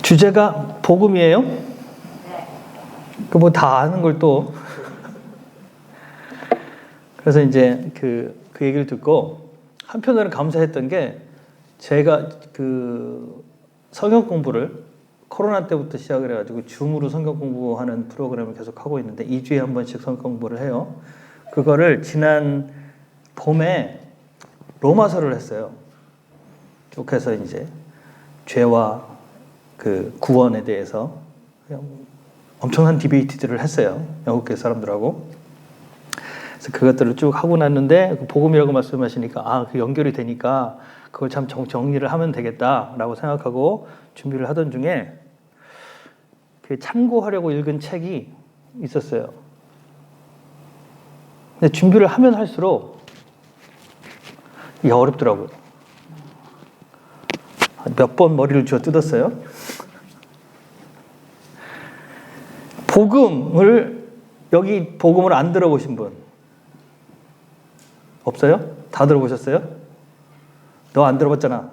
주제가 복음이에요? 그 뭐 다 아는 걸 또. 그래서 이제 그 얘기를 듣고 한편으로는 감사했던 게 제가 그 성경 공부를 코로나 때부터 시작을 해가지고 줌으로 성경 공부하는 프로그램을 계속 하고 있는데 2주에 한 번씩 성경 공부를 해요. 그거를 지난 봄에 로마서를 했어요. 쭉 해서 이제 죄와 그 구원에 대해서 엄청난 디베이트들을 했어요. 영국계 사람들하고. 그래서 그것들을 쭉 하고 났는데 복음이라고 말씀하시니까 그 연결이 되니까 그걸 참 정리를 하면 되겠다라고 생각하고 준비를 하던 중에 그 참고하려고 읽은 책이 있었어요. 근데 준비를 하면 할수록 이게 어렵더라고요. 몇 번 머리를 쥐어 뜯었어요. 여기 복음을 안 들어보신 분 없어요? 다 들어보셨어요? 너 안 들어봤잖아.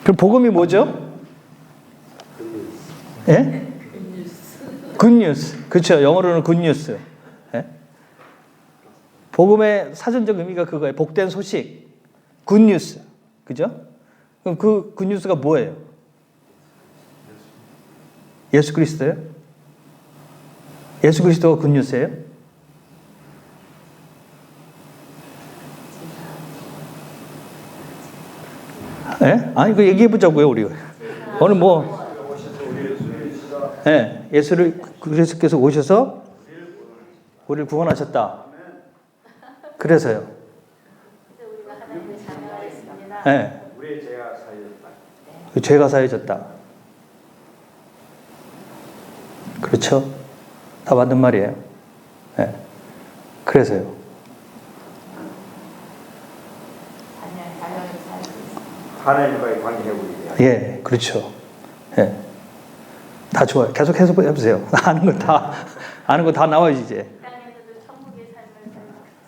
그럼 복음이 뭐죠? 예? 굿뉴스. 그렇죠. 영어로는 굿뉴스. 예? 복음의 사전적 의미가 그거예요. 복된 소식. 굿뉴스. 그죠? 그럼 그 굿뉴스가 뭐예요? 예수 그리스도예요? 예수 그리스도가 굿뉴스예요? 예? 아니, 그 얘기해보자고요, 우리. 오늘 뭐. 예, 그리스도께서 오셔서 우리를 구원하셨다. 그래서요. 예. 죄가 사해졌다. 그렇죠? 다 맞는 말이에요. 예. 그래서요. 하나님과의 관계 회복이에요. 예, 그렇죠. 예. 다 좋아요. 계속 해보세요. 아는 거 다 나와야지, 이제.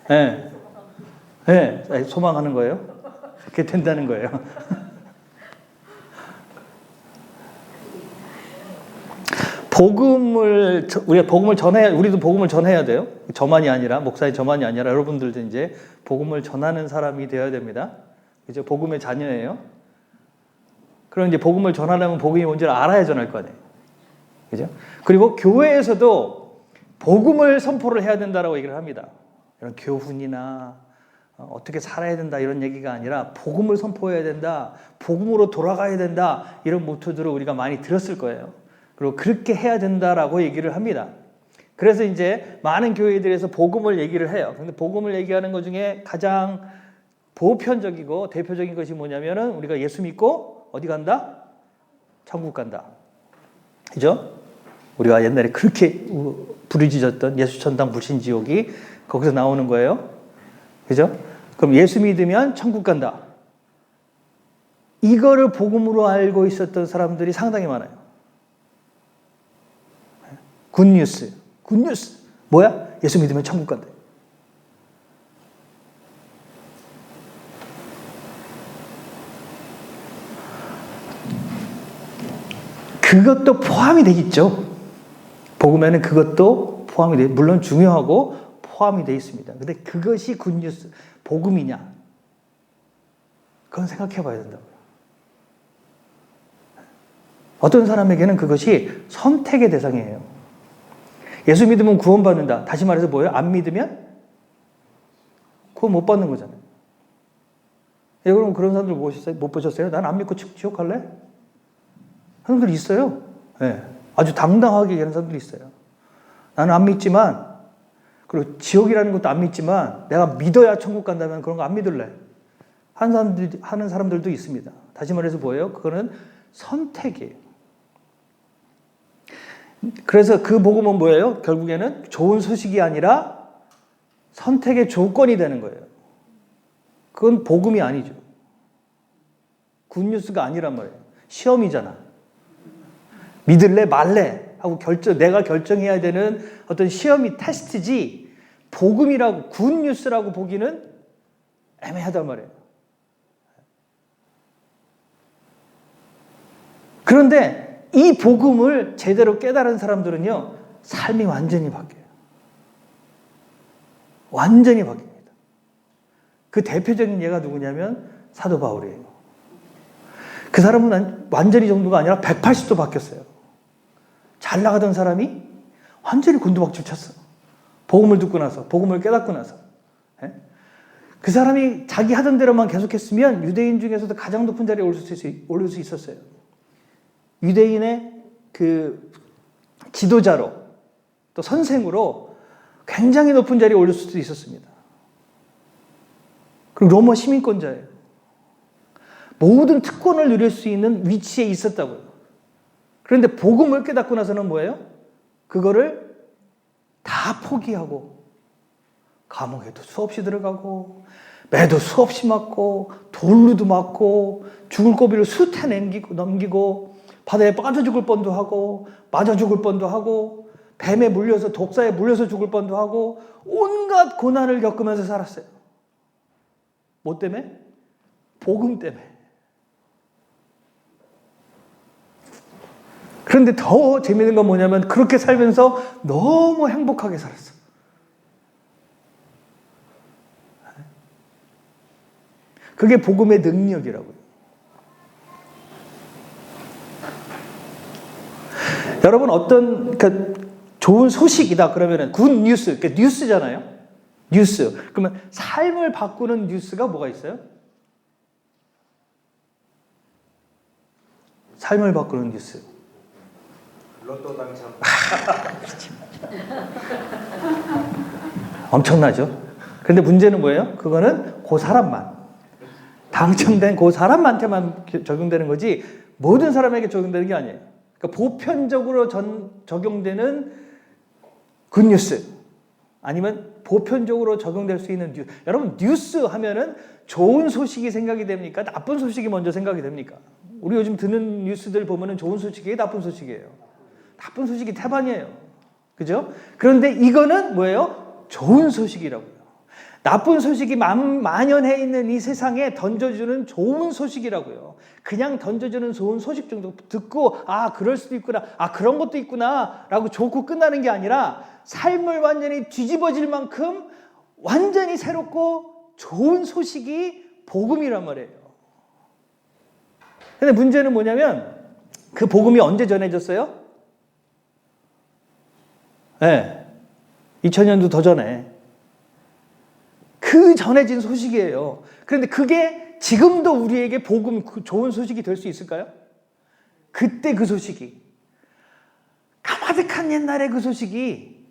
예. 예. 소망하는 거예요? 그게 된다는 거예요. 우리가 복음을 우리도 복음을 전해야 돼요. 저만이 아니라, 목사의 저만이 아니라 여러분들도 이제 복음을 전하는 사람이 되어야 됩니다. 그죠? 복음의 자녀예요. 그럼 이제 복음을 전하려면 복음이 뭔지를 알아야 전할 거 아니에요. 그죠? 그리고 교회에서도 복음을 선포를 해야 된다라고 얘기를 합니다. 이런 교훈이나 어떻게 살아야 된다 이런 얘기가 아니라 복음을 선포해야 된다. 복음으로 돌아가야 된다. 이런 모토들을 우리가 많이 들었을 거예요. 그리고 그렇게 해야 된다라고 얘기를 합니다. 그래서 이제 많은 교회들에서 복음을 얘기를 해요. 그런데 복음을 얘기하는 것 중에 가장 보편적이고 대표적인 것이 뭐냐면은 우리가 예수 믿고 어디 간다? 천국 간다. 그죠? 우리가 옛날에 그렇게 부르짖었던 예수 천당 불신 지옥이 거기서 나오는 거예요. 그죠? 그럼 예수 믿으면 천국 간다. 이거를 복음으로 알고 있었던 사람들이 상당히 많아요. 굿뉴스. 뭐야? 예수 믿으면 천국 간다. 그것도 포함이 되겠죠. 복음에는 그것도 포함이 돼. 물론 중요하고 포함이 되어 있습니다. 근데 그것이 굿뉴스, 복음이냐? 그건 생각해 봐야 된다고요. 어떤 사람에게는 그것이 선택의 대상이에요. 예수 믿으면 구원받는다. 다시 말해서 뭐예요? 안 믿으면 구원 못 받는 거잖아요. 예, 그럼 그런 사람들 못 보셨어요? 난 안 믿고 지옥 갈래? 사람들이 있어요. 예, 아주 당당하게 얘기하는 사람들이 있어요. 나는 안 믿지만, 그리고 지옥이라는 것도 안 믿지만, 내가 믿어야 천국 간다면 그런 거 안 믿을래. 하는 사람들도 있습니다. 다시 말해서 뭐예요? 그거는 선택이에요. 그래서 그 복음은 뭐예요? 결국에는 좋은 소식이 아니라 선택의 조건이 되는 거예요. 그건 복음이 아니죠. 굿뉴스가 아니란 말이에요. 시험이잖아. 믿을래 말래 하고 내가 결정해야 되는 어떤 시험이 테스트지, 복음이라고 굿뉴스라고 보기는 애매하단 말이에요. 그런데 이 복음을 제대로 깨달은 사람들은요, 삶이 완전히 바뀌어요. 완전히 바뀝니다. 그 대표적인 예가 누구냐면 사도 바울이에요. 그 사람은 완전히 정도가 아니라 180도 바뀌었어요. 잘 나가던 사람이 완전히 곤두박질 쳤어. 복음을 듣고 나서, 복음을 깨닫고 나서. 그 사람이 자기 하던 대로만 계속했으면 유대인 중에서도 가장 높은 자리에 오를 수 있었어요. 유대인의 그 지도자로 또 선생으로 굉장히 높은 자리에 오를 수도 있었습니다. 그리고 로마 시민권자예요. 모든 특권을 누릴 수 있는 위치에 있었다고요. 그런데 복음을 깨닫고 나서는 뭐예요? 그거를 다 포기하고 감옥에도 수없이 들어가고 매도 수없이 맞고 돌로도 맞고 죽을 고비를 수태 넘기고 바다에 빠져 죽을 뻔도 하고 맞아 죽을 뻔도 하고 뱀에 물려서 독사에 물려서 죽을 뻔도 하고 온갖 고난을 겪으면서 살았어요. 뭐 때문에? 복음 때문에. 그런데 더 재미있는 건 뭐냐면 그렇게 살면서 너무 행복하게 살았어. 그게 복음의 능력이라고요. 여러분 어떤 좋은 소식이다 그러면은 굿 뉴스, 뉴스잖아요. 뉴스. 그러면 삶을 바꾸는 뉴스가 뭐가 있어요? 삶을 바꾸는 뉴스. 로또 당첨. 엄청나죠? 그런데 문제는 뭐예요? 그거는 그 사람만. 당첨된 그 사람한테만 적용되는 거지 모든 사람에게 적용되는 게 아니에요. 그러니까 보편적으로 적용되는 굿뉴스 아니면 보편적으로 적용될 수 있는 뉴스. 여러분 뉴스 하면은 좋은 소식이 생각이 됩니까? 나쁜 소식이 먼저 생각이 됩니까? 우리 요즘 듣는 뉴스들 보면은 좋은 소식이에요? 나쁜 소식이에요? 나쁜 소식이 태반이에요. 그죠? 그런데 이거는 뭐예요? 좋은 소식이라고요. 나쁜 소식이 만연해 있는 이 세상에 던져주는 좋은 소식이라고요. 그냥 던져주는 좋은 소식 정도 듣고 아 그럴 수도 있구나, 아 그런 것도 있구나 라고 좋고 끝나는 게 아니라 삶을 완전히 뒤집어질 만큼 완전히 새롭고 좋은 소식이 복음이란 말이에요. 근데 문제는 뭐냐면 그 복음이 언제 전해졌어요? 네, 2000년도 더 전에 그 전해진 소식이에요. 그런데 그게 지금도 우리에게 복음, 좋은 소식이 될 수 있을까요? 그때 그 소식이 까마득한 옛날의 그 소식이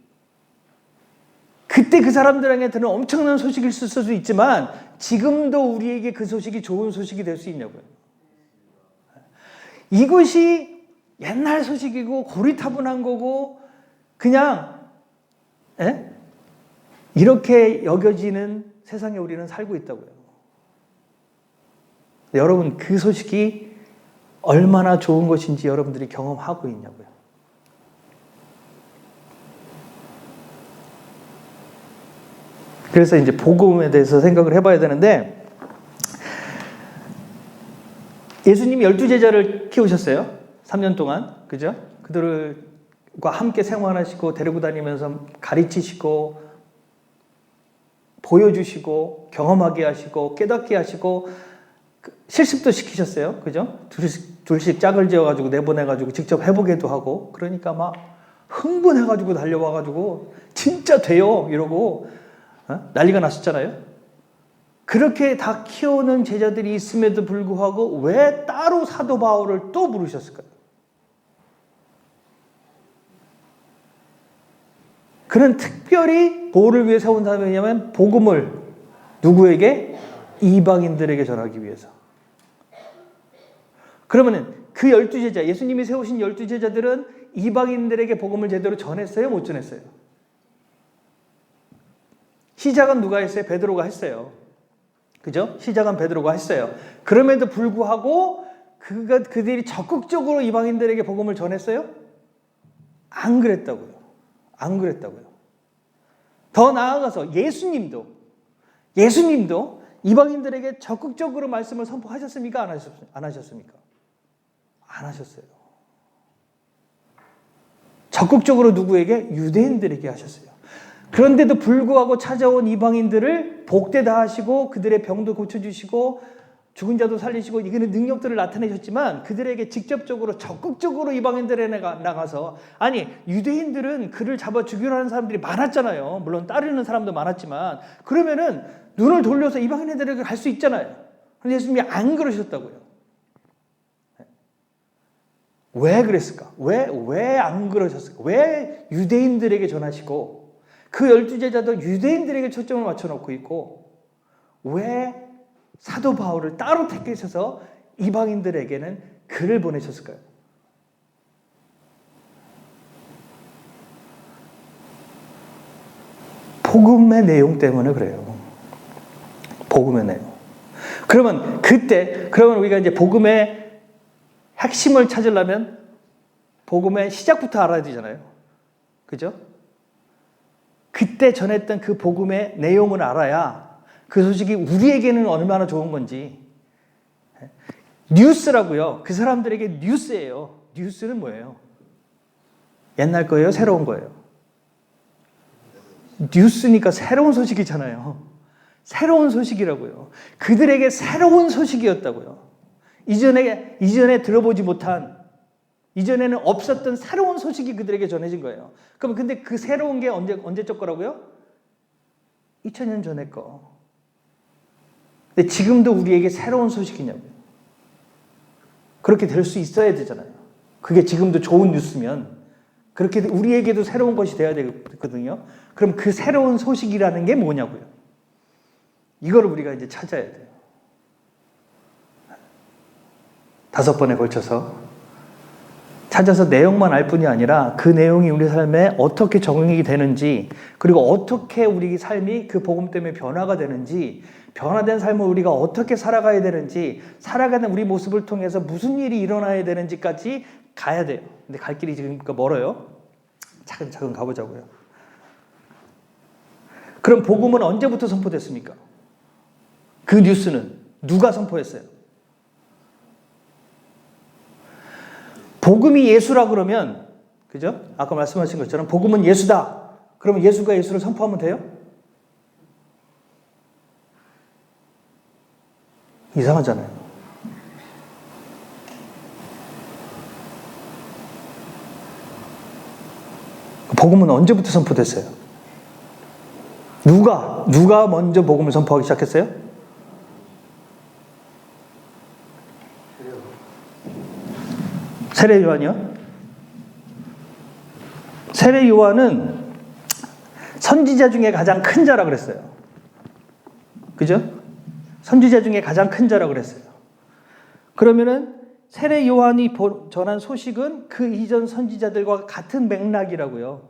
그때 그 사람들에게는 엄청난 소식일 수 있지만 지금도 우리에게 그 소식이 좋은 소식이 될 수 있냐고요. 이것이 옛날 소식이고 고리타분한 거고 그냥 이렇게 여겨지는 세상에 우리는 살고 있다고요. 여러분 그 소식이 얼마나 좋은 것인지 여러분들이 경험하고 있냐고요. 그래서 이제 복음에 대해서 생각을 해봐야 되는데 예수님이 12제자를 키우셨어요. 3년 동안. 그죠? 그들과 함께 생활하시고 데리고 다니면서 가르치시고 보여주시고 경험하게 하시고 깨닫게 하시고 실습도 시키셨어요. 그죠? 둘씩 짝을 지어가지고 내보내가지고 직접 해보게도 하고 그러니까 막 흥분해가지고 달려와가지고 진짜 돼요 이러고 난리가 났었잖아요. 그렇게 다 키우는 제자들이 있음에도 불구하고 왜 따로 사도 바울을 또 부르셨을까요? 그는 특별히 뭐를 위해 세운 사람이냐면 복음을 누구에게? 이방인들에게 전하기 위해서. 그러면은 그 12제자, 예수님이 세우신 12제자들은 이방인들에게 복음을 제대로 전했어요? 못 전했어요? 시작은 누가 했어요? 베드로가 했어요. 그죠? 시작은 베드로가 했어요. 그럼에도 불구하고 그들이 적극적으로 이방인들에게 복음을 전했어요? 안 그랬다고요. 안 그랬다고요. 더 나아가서 예수님도 이방인들에게 적극적으로 말씀을 선포하셨습니까? 안 하셨습니까? 안 하셨어요. 적극적으로 누구에게? 유대인들에게 하셨어요. 그런데도 불구하고 찾아온 이방인들을 복되다 하시고 그들의 병도 고쳐주시고 죽은 자도 살리시고 이거는 능력들을 나타내셨지만 그들에게 직접적으로 적극적으로 이방인들에 나가서 아니 유대인들은 그를 잡아 죽이려 하는 사람들이 많았잖아요. 물론 따르는 사람도 많았지만 그러면은 눈을 돌려서 이방인들에게 갈 수 있잖아요. 그런데 예수님이 안 그러셨다고요. 왜 그랬을까? 왜 안 그러셨을까? 왜 유대인들에게 전하시고 그 12제자도 유대인들에게 초점을 맞춰놓고 있고 왜 사도 바울을 따로 택하셔서 이방인들에게는 글을 보내셨을까요? 복음의 내용 때문에 그래요. 복음의 내용. 그러면 우리가 이제 복음의 핵심을 찾으려면 복음의 시작부터 알아야 되잖아요. 그죠? 그때 전했던 그 복음의 내용을 알아야 그 소식이 우리에게는 얼마나 좋은 건지. 뉴스라고요. 그 사람들에게 뉴스예요. 뉴스는 뭐예요? 옛날 거예요? 새로운 거예요? 뉴스니까 새로운 소식이잖아요. 새로운 소식이라고요. 그들에게 새로운 소식이었다고요. 이전에 들어보지 못한, 이전에는 없었던 새로운 소식이 그들에게 전해진 거예요. 그럼 근데 그 새로운 게 언제적 거라고요? 2000년 전의 거. 근데 지금도 우리에게 새로운 소식이냐고요. 그렇게 될 수 있어야 되잖아요. 그게 지금도 좋은 뉴스면 그렇게 우리에게도 새로운 것이 돼야 되거든요. 그럼 그 새로운 소식이라는 게 뭐냐고요. 이걸 우리가 이제 찾아야 돼요. 5번에 걸쳐서 찾아서 내용만 알 뿐이 아니라 그 내용이 우리 삶에 어떻게 적용이 되는지 그리고 어떻게 우리 삶이 그 복음 때문에 변화가 되는지 변화된 삶을 우리가 어떻게 살아가야 되는지 살아가는 우리 모습을 통해서 무슨 일이 일어나야 되는지까지 가야 돼요. 근데 갈 길이 지금 멀어요. 차근차근 가보자고요. 그럼 복음은 언제부터 선포됐습니까? 그 뉴스는 누가 선포했어요? 복음이 예수라 그러면, 그죠? 아까 말씀하신 것처럼 복음은 예수다. 그러면 예수가 예수를 선포하면 돼요? 이상하잖아요. 복음은 언제부터 선포됐어요? 누가 먼저 복음을 선포하기 시작했어요? 세례 요한이요? 세례 요한은 선지자 중에 가장 큰 자라 그랬어요. 그죠? 선지자 중에 가장 큰 자라 그랬어요. 그러면은 세례 요한이 전한 소식은 그 이전 선지자들과 같은 맥락이라고요.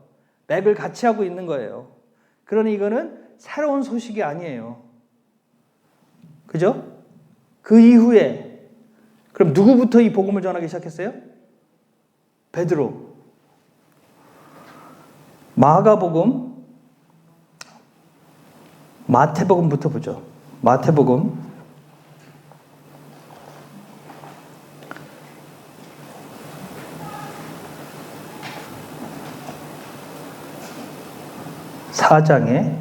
맥을 같이 하고 있는 거예요. 그러니 이거는 새로운 소식이 아니에요. 그죠? 그 이후에 그럼 누구부터 이 복음을 전하기 시작했어요? 베드로. 마가복음, 마태복음부터 보죠. 마태복음 4장에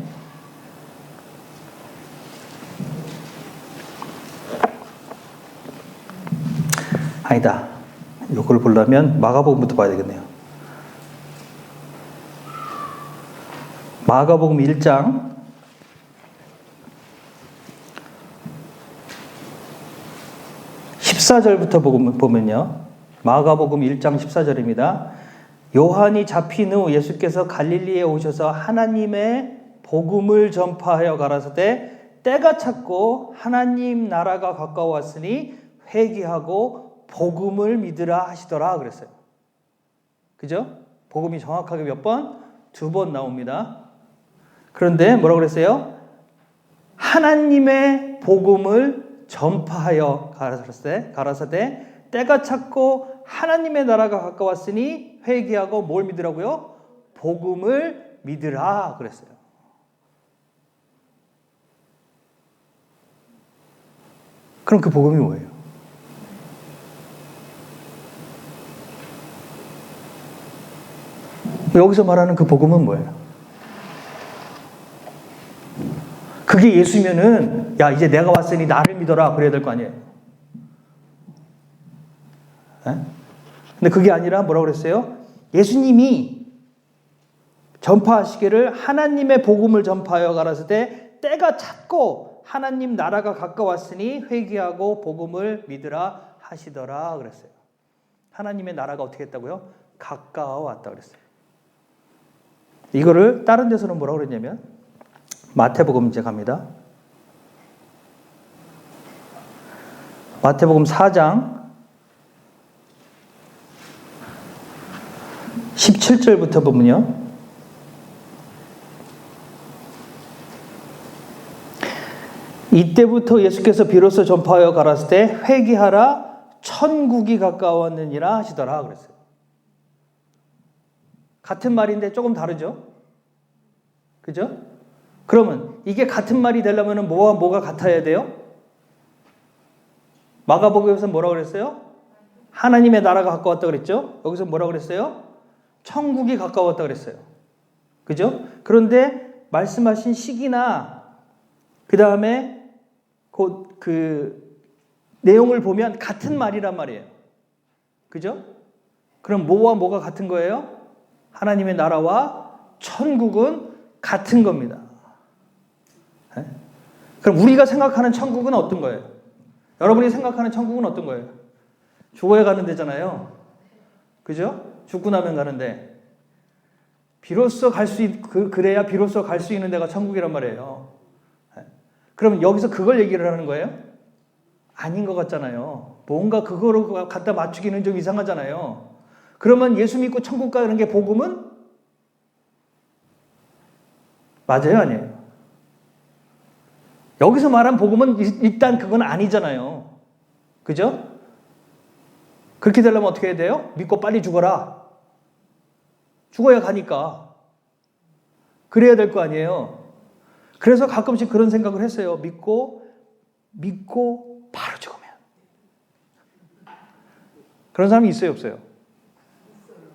아니다. 이걸 보려면 마가복음부터 봐야 되겠네요. 마가복음 1장 14절부터 보면요. 마가복음 1장 14절입니다. 요한이 잡힌 후 예수께서 갈릴리에 오셔서 하나님의 복음을 전파하여 가라사대 때가 찼고 하나님 나라가 가까웠으니 회개하고 복음을 믿으라 하시더라 그랬어요. 그죠? 복음이 정확하게 몇 번? 2번 나옵니다. 그런데 뭐라고 그랬어요? 하나님의 복음을 전파하여 가라사대 때가 찼고 하나님의 나라가 가까웠으니 회개하고 뭘 믿으라고요? 복음을 믿으라 그랬어요. 그럼 그 복음이 뭐예요? 여기서 말하는 그 복음은 뭐예요? 그게 예수면은 야 이제 내가 왔으니 나를 믿어라 그래야 될 거 아니에요. 에? 근데 그게 아니라 뭐라고 그랬어요? 예수님이 전파하시기를 하나님의 복음을 전파하여 가라사 때가 찼고 하나님 나라가 가까웠으니 회개하고 복음을 믿으라 하시더라 그랬어요. 하나님의 나라가 어떻게 했다고요? 가까워왔다 그랬어요. 이거를 다른 데서는 뭐라고 그랬냐면 마태복음 이제 갑니다. 마태복음 4장 17절부터 보면요. 이때부터 예수께서 비로소 전파하여 가라사 때 회개하라 천국이 가까웠느니라 하시더라 그랬어요. 같은 말인데 조금 다르죠? 그죠? 그러면 이게 같은 말이 되려면 뭐와 뭐가 같아야 돼요? 마가복음에서 뭐라고 그랬어요? 하나님의 나라가 가까웠다 그랬죠? 여기서 뭐라고 그랬어요? 천국이 가까웠다 그랬어요. 그죠? 그런데 말씀하신 시기나 그 다음에 그 내용을 보면 같은 말이란 말이에요. 그죠? 그럼 뭐와 뭐가 같은 거예요? 하나님의 나라와 천국은 같은 겁니다. 네? 그럼 우리가 생각하는 천국은 어떤 거예요? 여러분이 생각하는 천국은 어떤 거예요? 죽어야 가는 데잖아요. 그죠? 죽고 나면 가는데 비로소 그래야 비로소 갈 수 있는 데가 천국이란 말이에요. 네? 그럼 여기서 그걸 얘기를 하는 거예요? 아닌 것 같잖아요. 뭔가 그거로 갖다 맞추기는 좀 이상하잖아요. 그러면 예수 믿고 천국 가는 게 복음은? 맞아요, 아니에요? 여기서 말한 복음은 일단 그건 아니잖아요. 그죠? 그렇게 되려면 어떻게 해야 돼요? 믿고 빨리 죽어라. 죽어야 가니까. 그래야 될 거 아니에요. 그래서 가끔씩 그런 생각을 했어요. 믿고 바로 죽으면. 그런 사람이 있어요, 없어요?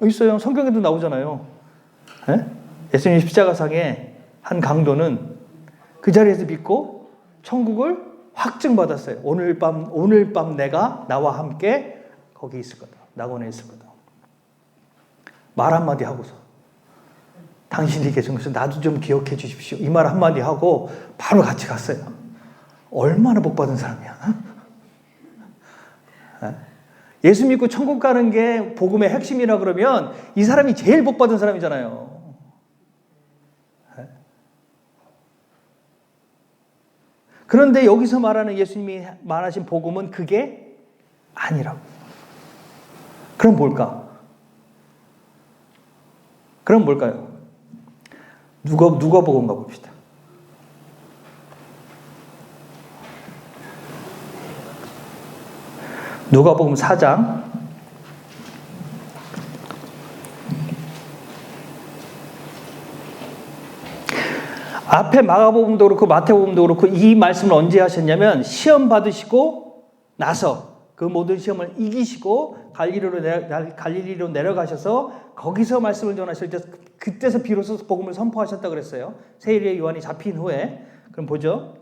있어요. 성경에도 나오잖아요. 예수님 십자가상에 한 강도는 그 자리에서 믿고 천국을 확증받았어요. 오늘 밤 내가 나와 함께 거기 있을 거다. 낙원에 있을 거다. 말 한마디 하고서 당신이 계신 것을 나도 좀 기억해 주십시오. 이 말 한마디 하고 바로 같이 갔어요. 얼마나 복받은 사람이야. 예수 믿고 천국 가는 게 복음의 핵심이라 그러면 이 사람이 제일 복받은 사람이잖아요. 그런데 여기서 말하는 예수님이 말하신 복음은 그게 아니라고. 그럼 뭘까? 그럼 뭘까요? 누가 복음가 봅시다. 누가복음 4장 '앞에 마가복음도 그렇고 마태복음도 그렇고 이 말씀을 언제 하셨냐면 시험 받으시고 나서 그 모든 시험을 이기시고 갈릴리로 내려가셔서 거기서 말씀을 전하실 때 그때서 비로소 복음을 선포하셨다 그랬어요. 세례 요한이 잡힌 후에. 그럼 보죠.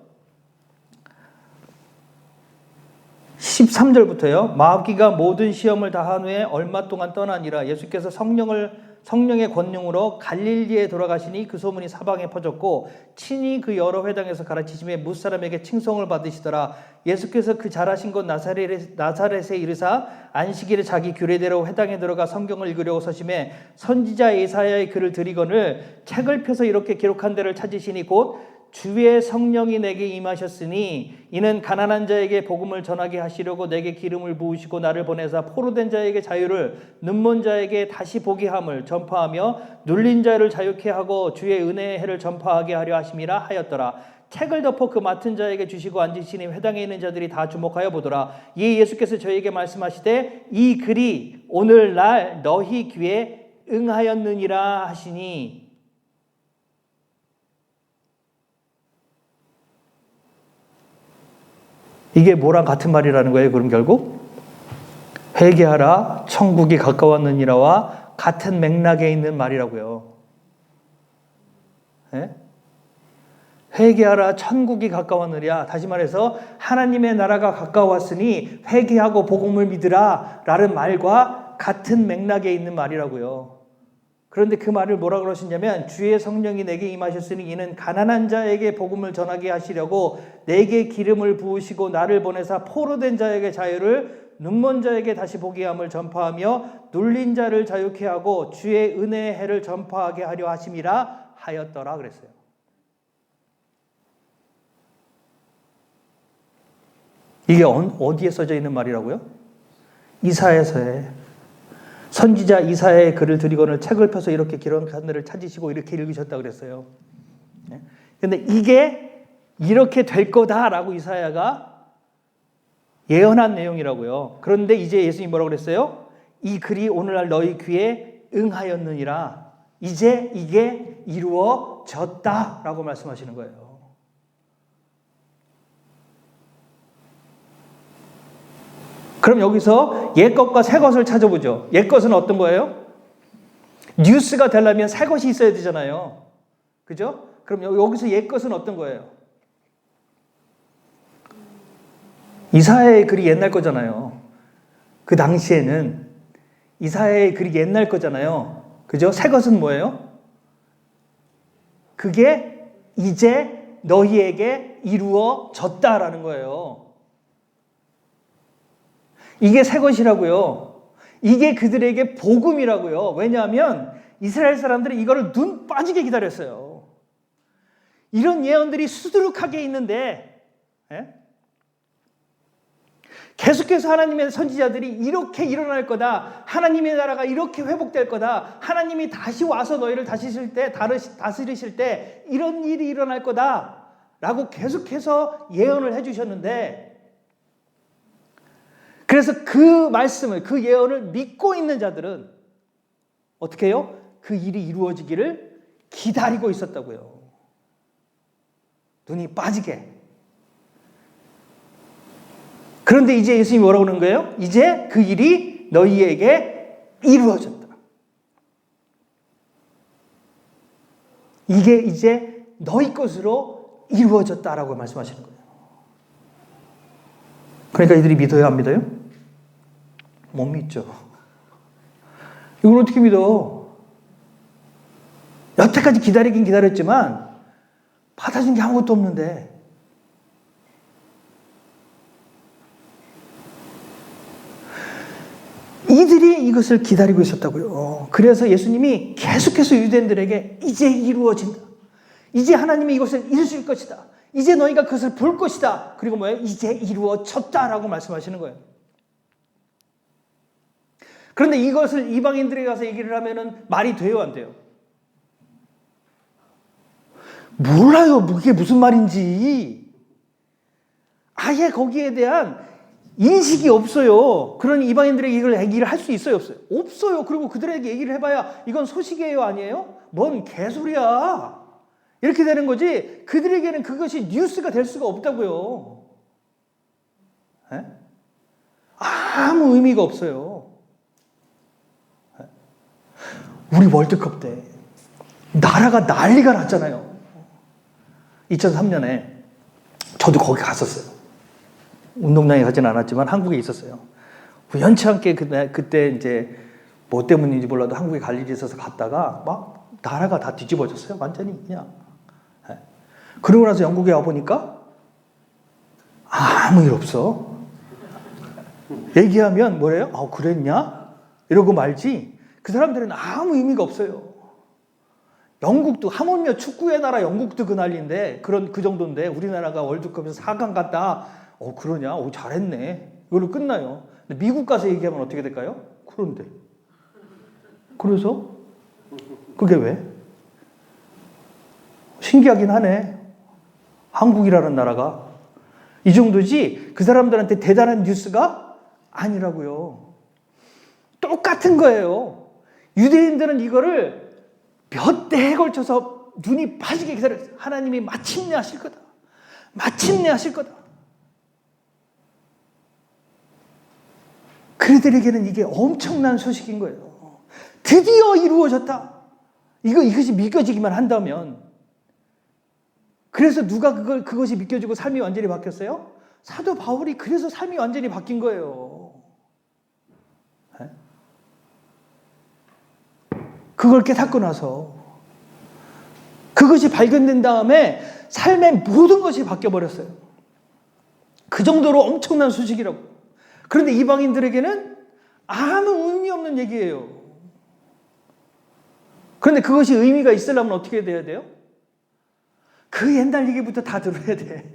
13절부터요. 마귀가 모든 시험을 다한 후에 얼마 동안 떠나니라. 예수께서 성령의 권능으로 갈릴리에 돌아가시니 그 소문이 사방에 퍼졌고 친히 그 여러 회당에서 가르치심에 뭇사람에게 칭송을 받으시더라. 예수께서 그 잘하신 곳 나사렛에 이르사 안식일에 자기 규례대로 회당에 들어가 성경을 읽으려고 서심해 선지자 예사야의 글을 들이거늘 책을 펴서 이렇게 기록한 데를 찾으시니 곧 주의 성령이 내게 임하셨으니 이는 가난한 자에게 복음을 전하게 하시려고 내게 기름을 부으시고 나를 보내사 포로된 자에게 자유를 눈먼 자에게 다시 보게 함을 전파하며 눌린 자를 자유케 하고 주의 은혜의 해를 전파하게 하려 하심이라 하였더라. 책을 덮어 그 맡은 자에게 주시고 앉으시니 회당에 있는 자들이 다 주목하여 보더라. 이에 예수께서 저에게 말씀하시되 이 글이 오늘날 너희 귀에 응하였느니라 하시니 이게 뭐랑 같은 말이라는 거예요? 그럼 결국 회개하라 천국이 가까웠느니라와 같은 맥락에 있는 말이라고요. 예? 회개하라 천국이 가까웠느냐, 다시 말해서 하나님의 나라가 가까웠으니 회개하고 복음을 믿으라 라는 말과 같은 맥락에 있는 말이라고요. 그런데 그 말을 뭐라 그러시냐면 주의 성령이 내게 임하셨으니 이는 가난한 자에게 복음을 전하게 하시려고 내게 기름을 부으시고 나를 보내사 포로된 자에게 자유를, 눈먼 자에게 다시 보게 함을 전파하며 눌린 자를 자유케 하고 주의 은혜의 해를 전파하게 하려 하심이라 하였더라 그랬어요. 이게 어디에 써져 있는 말이라고요? 이사야서에. 선지자 이사야의 글을 드리고는 책을 펴서 이렇게 기록한 하늘을 찾으시고 이렇게 읽으셨다 그랬어요. 그런데 이게 이렇게 될 거다라고 이사야가 예언한 내용이라고요. 그런데 이제 예수님이 뭐라고 그랬어요? 이 글이 오늘날 너희 귀에 응하였느니라. 이제 이게 이루어졌다라고 말씀하시는 거예요. 그럼 여기서 옛것과 새것을 찾아보죠. 옛것은 어떤 거예요? 뉴스가 되려면 새것이 있어야 되잖아요. 그죠? 그럼 여기서 옛것은 어떤 거예요? 이사야의 글이 옛날 거잖아요. 그 당시에는 이사야의 글이 옛날 거잖아요. 그죠? 새것은 뭐예요? 그게 이제 너희에게 이루어졌다라는 거예요. 이게 새 것이라고요. 이게 그들에게 복음이라고요. 왜냐하면 이스라엘 사람들이 이거를 눈 빠지게 기다렸어요. 이런 예언들이 수두룩하게 있는데 계속해서 하나님의 선지자들이 이렇게 일어날 거다. 하나님의 나라가 이렇게 회복될 거다. 하나님이 다시 와서 너희를 다스리실 때 이런 일이 일어날 거다. 라고 계속해서 예언을 해주셨는데 그래서 그 말씀을, 그 예언을 믿고 있는 자들은 어떻게 해요? 그 일이 이루어지기를 기다리고 있었다고요. 눈이 빠지게. 그런데 이제 예수님이 뭐라고 그러는 거예요? 이제 그 일이 너희에게 이루어졌다. 이게 이제 너희 것으로 이루어졌다라고 말씀하시는 거예요. 그러니까 이들이 믿어요, 안 믿어요? 못 믿죠. 이걸 어떻게 믿어? 여태까지 기다리긴 기다렸지만 받아준 게 아무것도 없는데. 이들이 이것을 기다리고 있었다고요. 그래서 예수님이 계속해서 유대인들에게 이제 이루어진다. 이제 하나님이 이것을 이루실 것이다. 이제 너희가 그것을 볼 것이다. 그리고 뭐예요? 이제 이루어졌다라고 말씀하시는 거예요. 그런데 이것을 이방인들에게 가서 얘기를 하면은 말이 돼요, 안 돼요? 몰라요. 그게 무슨 말인지. 아예 거기에 대한 인식이 없어요. 그런 이방인들에게 이걸 얘기를 할 수 있어요, 없어요? 없어요. 그리고 그들에게 얘기를 해봐야 이건 소식이에요, 아니에요? 뭔 개소리야. 이렇게 되는 거지. 그들에게는 그것이 뉴스가 될 수가 없다고요. 에? 아무 의미가 없어요. 에? 우리 월드컵 때 나라가 난리가 났잖아요. 2003년에 저도 거기 갔었어요. 운동장에 가지는 않았지만 한국에 있었어요. 우연치 않게 그때 이제 뭐 때문인지 몰라도 한국에 갈 일이 있어서 갔다가 막 나라가 다 뒤집어졌어요. 완전히 그냥. 그러고 나서 영국에 와보니까 아무 일 없어. 얘기하면 뭐래요? 아, 그랬냐? 이러고 말지. 그 사람들은 아무 의미가 없어요. 영국도 하물며 축구의 나라 영국도 그 난리인데 그 정도인데 우리나라가 월드컵에서 4강 갔다. 그러냐? 잘했네. 이걸로 끝나요. 근데 미국 가서 얘기하면 어떻게 될까요? 그런데. 그래서 그게 왜? 신기하긴 하네. 한국이라는 나라가 이 정도지 그 사람들한테 대단한 뉴스가 아니라고요. 똑같은 거예요. 유대인들은 이거를 몇 대에 걸쳐서 눈이 빠지게 기다렸어요. 하나님이 마침내 하실 거다. 마침내 하실 거다. 그들에게는 이게 엄청난 소식인 거예요. 드디어 이루어졌다. 이것이 믿겨지기만 한다면. 그래서 누가 그것이 믿겨지고 삶이 완전히 바뀌었어요? 사도 바울이 그래서 삶이 완전히 바뀐 거예요. 그걸 깨닫고 나서 그것이 발견된 다음에 삶의 모든 것이 바뀌어버렸어요. 그 정도로 엄청난 소식이라고. 그런데 이방인들에게는 아무 의미 없는 얘기예요. 그런데 그것이 의미가 있으려면 어떻게 돼야 돼요? 그 옛날 얘기부터 다 들어야 돼.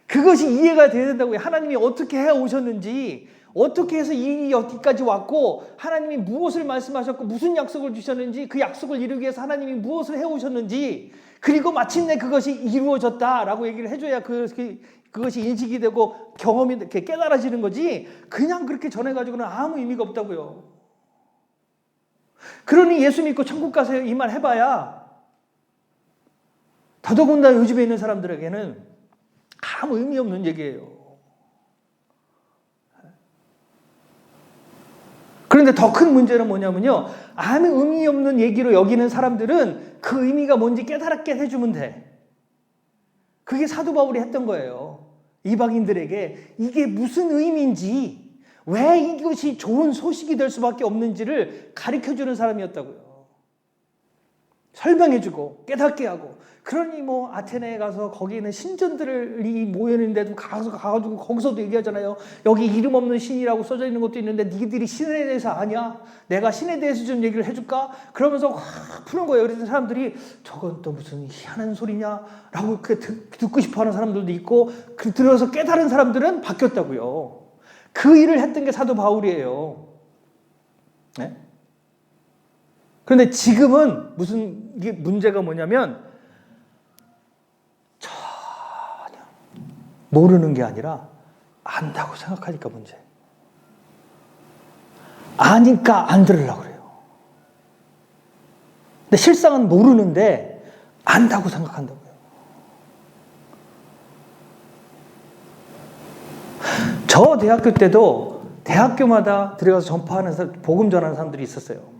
그것이 이해가 돼야 된다고요. 하나님이 어떻게 해오셨는지, 어떻게 해서 이 여기까지 왔고, 하나님이 무엇을 말씀하셨고 무슨 약속을 주셨는지, 그 약속을 이루기 위해서 하나님이 무엇을 해오셨는지, 그리고 마침내 그것이 이루어졌다라고 얘기를 해줘야 그것이 인식이 되고 경험이 이렇게 깨달아지는 거지, 그냥 그렇게 전해가지고는 아무 의미가 없다고요. 그러니 예수 믿고 천국 가세요 이 말 해봐야 더더군다나 요즘에 있는 사람들에게는 아무 의미 없는 얘기예요. 그런데 더 큰 문제는 뭐냐면요, 아무 의미 없는 얘기로 여기는 사람들은 그 의미가 뭔지 깨달게 해주면 돼. 그게 사도 바울이 했던 거예요. 이방인들에게 이게 무슨 의미인지, 왜 이것이 좋은 소식이 될 수밖에 없는지를 가르쳐주는 사람이었다고요. 설명해주고 깨닫게 하고. 그러니 뭐 아테네에 가서 거기는 신전들이 모여있는데도 가가지고 거기서도 얘기하잖아요. 여기 이름 없는 신이라고 써져 있는 것도 있는데 니들이 신에 대해서 아냐? 내가 신에 대해서 좀 얘기를 해줄까? 그러면서 확 푸는 거예요. 그래서 사람들이 저건 또 무슨 희한한 소리냐? 라고 듣고 싶어하는 사람들도 있고, 들어서 깨달은 사람들은 바뀌었다고요. 그 일을 했던 게 사도 바울이에요. 네? 그런데 지금은 무슨 이게 문제가 뭐냐면 전혀 모르는 게 아니라 안다고 생각하니까 문제. 아니까 안 들으려고 그래요. 근데 실상은 모르는데 안다고 생각한다고요. 저 대학교 때도 대학교마다 들어가서 전파하는 복음 전하는 사람들이 있었어요.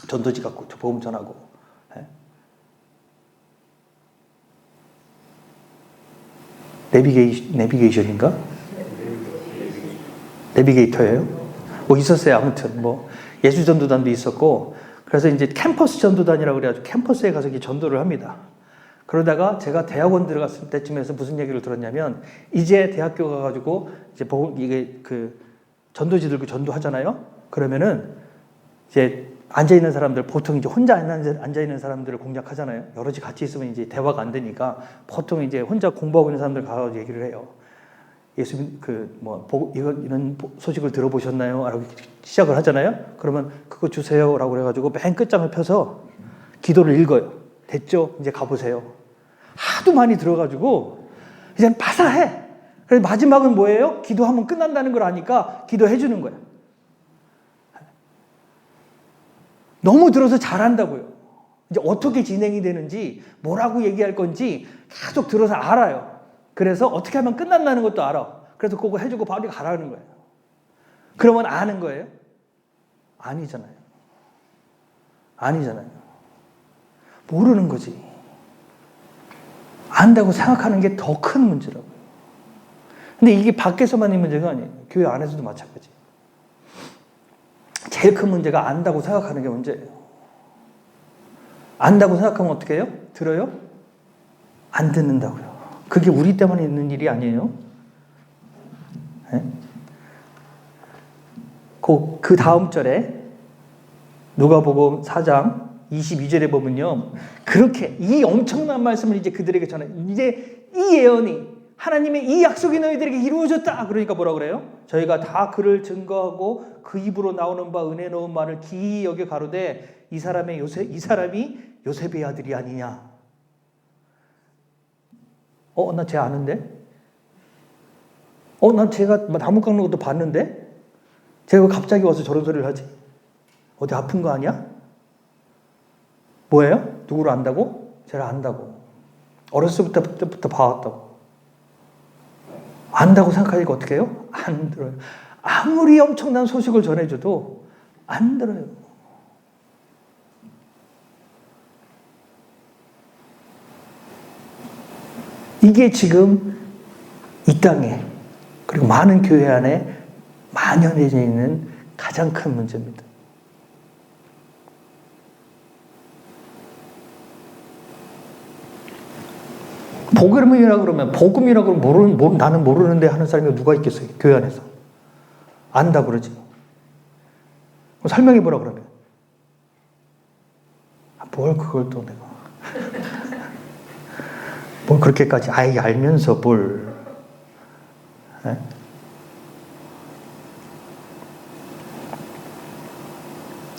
전도지 갖고 복음 전하고. 내비게이션인가? 내비게이터예요? 뭐 있었어요. 아무튼 뭐 예수 전도단도 있었고, 그래서 이제 캠퍼스 전도단이라고 그래가지고 캠퍼스에 가서 이렇게 전도를 합니다. 그러다가 제가 대학원 들어갔을 때쯤에서 무슨 얘기를 들었냐면, 이제 대학교 가가지고 이제 이게 그 전도지 들고 전도하잖아요. 그러면은 이제 앉아 있는 사람들, 보통 이제 혼자 앉아 있는 사람들을 공략하잖아요. 여럿이 같이 있으면 이제 대화가 안 되니까 보통 이제 혼자 공부하고 있는 사람들 가서 얘기를 해요. 예수님 이런 소식을 들어보셨나요? 라고 시작을 하잖아요. 그러면 그거 주세요라고 그래가지고 맨 끝장을 펴서 기도를 읽어요. 됐죠? 이제 가보세요. 하도 많이 들어가지고 이제 바사해. 그래서 마지막은 뭐예요? 기도하면 끝난다는 걸 아니까 기도해 주는 거예요. 너무 들어서 잘한다고요. 이제 어떻게 진행이 되는지, 뭐라고 얘기할 건지 계속 들어서 알아요. 그래서 어떻게 하면 끝난다는 것도 알아. 그래서 그거 해주고 바로 가라는 거예요. 그러면 아는 거예요? 아니잖아요. 아니잖아요. 모르는 거지. 안다고 생각하는 게 더 큰 문제라고요. 근데 이게 밖에서만의 문제가 아니에요. 교회 안에서도 마찬가지. 제일 큰 문제가 안다고 생각하는 게 문제예요. 안다고 생각하면 어떻게 해요? 들어요? 안 듣는다고요. 그게 우리 때문에 있는 일이 아니에요. 네? 그 다음 절에 누가복음 4장 22절에 보면요, 그렇게 이 엄청난 말씀을 이제 그들에게 전해. 이제 이 예언이, 하나님의 이 약속이 너희들에게 이루어졌다. 그러니까 뭐라 그래요? 저희가 다 그를 증거하고 그 입으로 나오는 바 은혜로운 말을 기이 여겨 가로되 이 사람이 요셉의 아들이 아니냐? 나 쟤 아는데? 난 쟤가 나무 깎는 것도 봤는데? 쟤가 갑자기 와서 저런 소리를 하지? 어디 아픈 거 아니야? 뭐예요? 누구를 안다고? 쟤를 안다고. 어렸을 때부터 봐왔다고. 안다고 생각하니까 어떻게 해요? 안 들어요. 아무리 엄청난 소식을 전해줘도 안 들어요. 이게 지금 이 땅에 그리고 많은 교회 안에 만연해져 있는 가장 큰 문제입니다. 복음이라 그러면 나는 모르는데 하는 사람이 누가 있겠어요? 교회 안에서. 안다 그러지. 설명해 보라 그러면. 뭘 그걸 또 내가. 뭘 그렇게까지 아예 알면서 뭘. 네?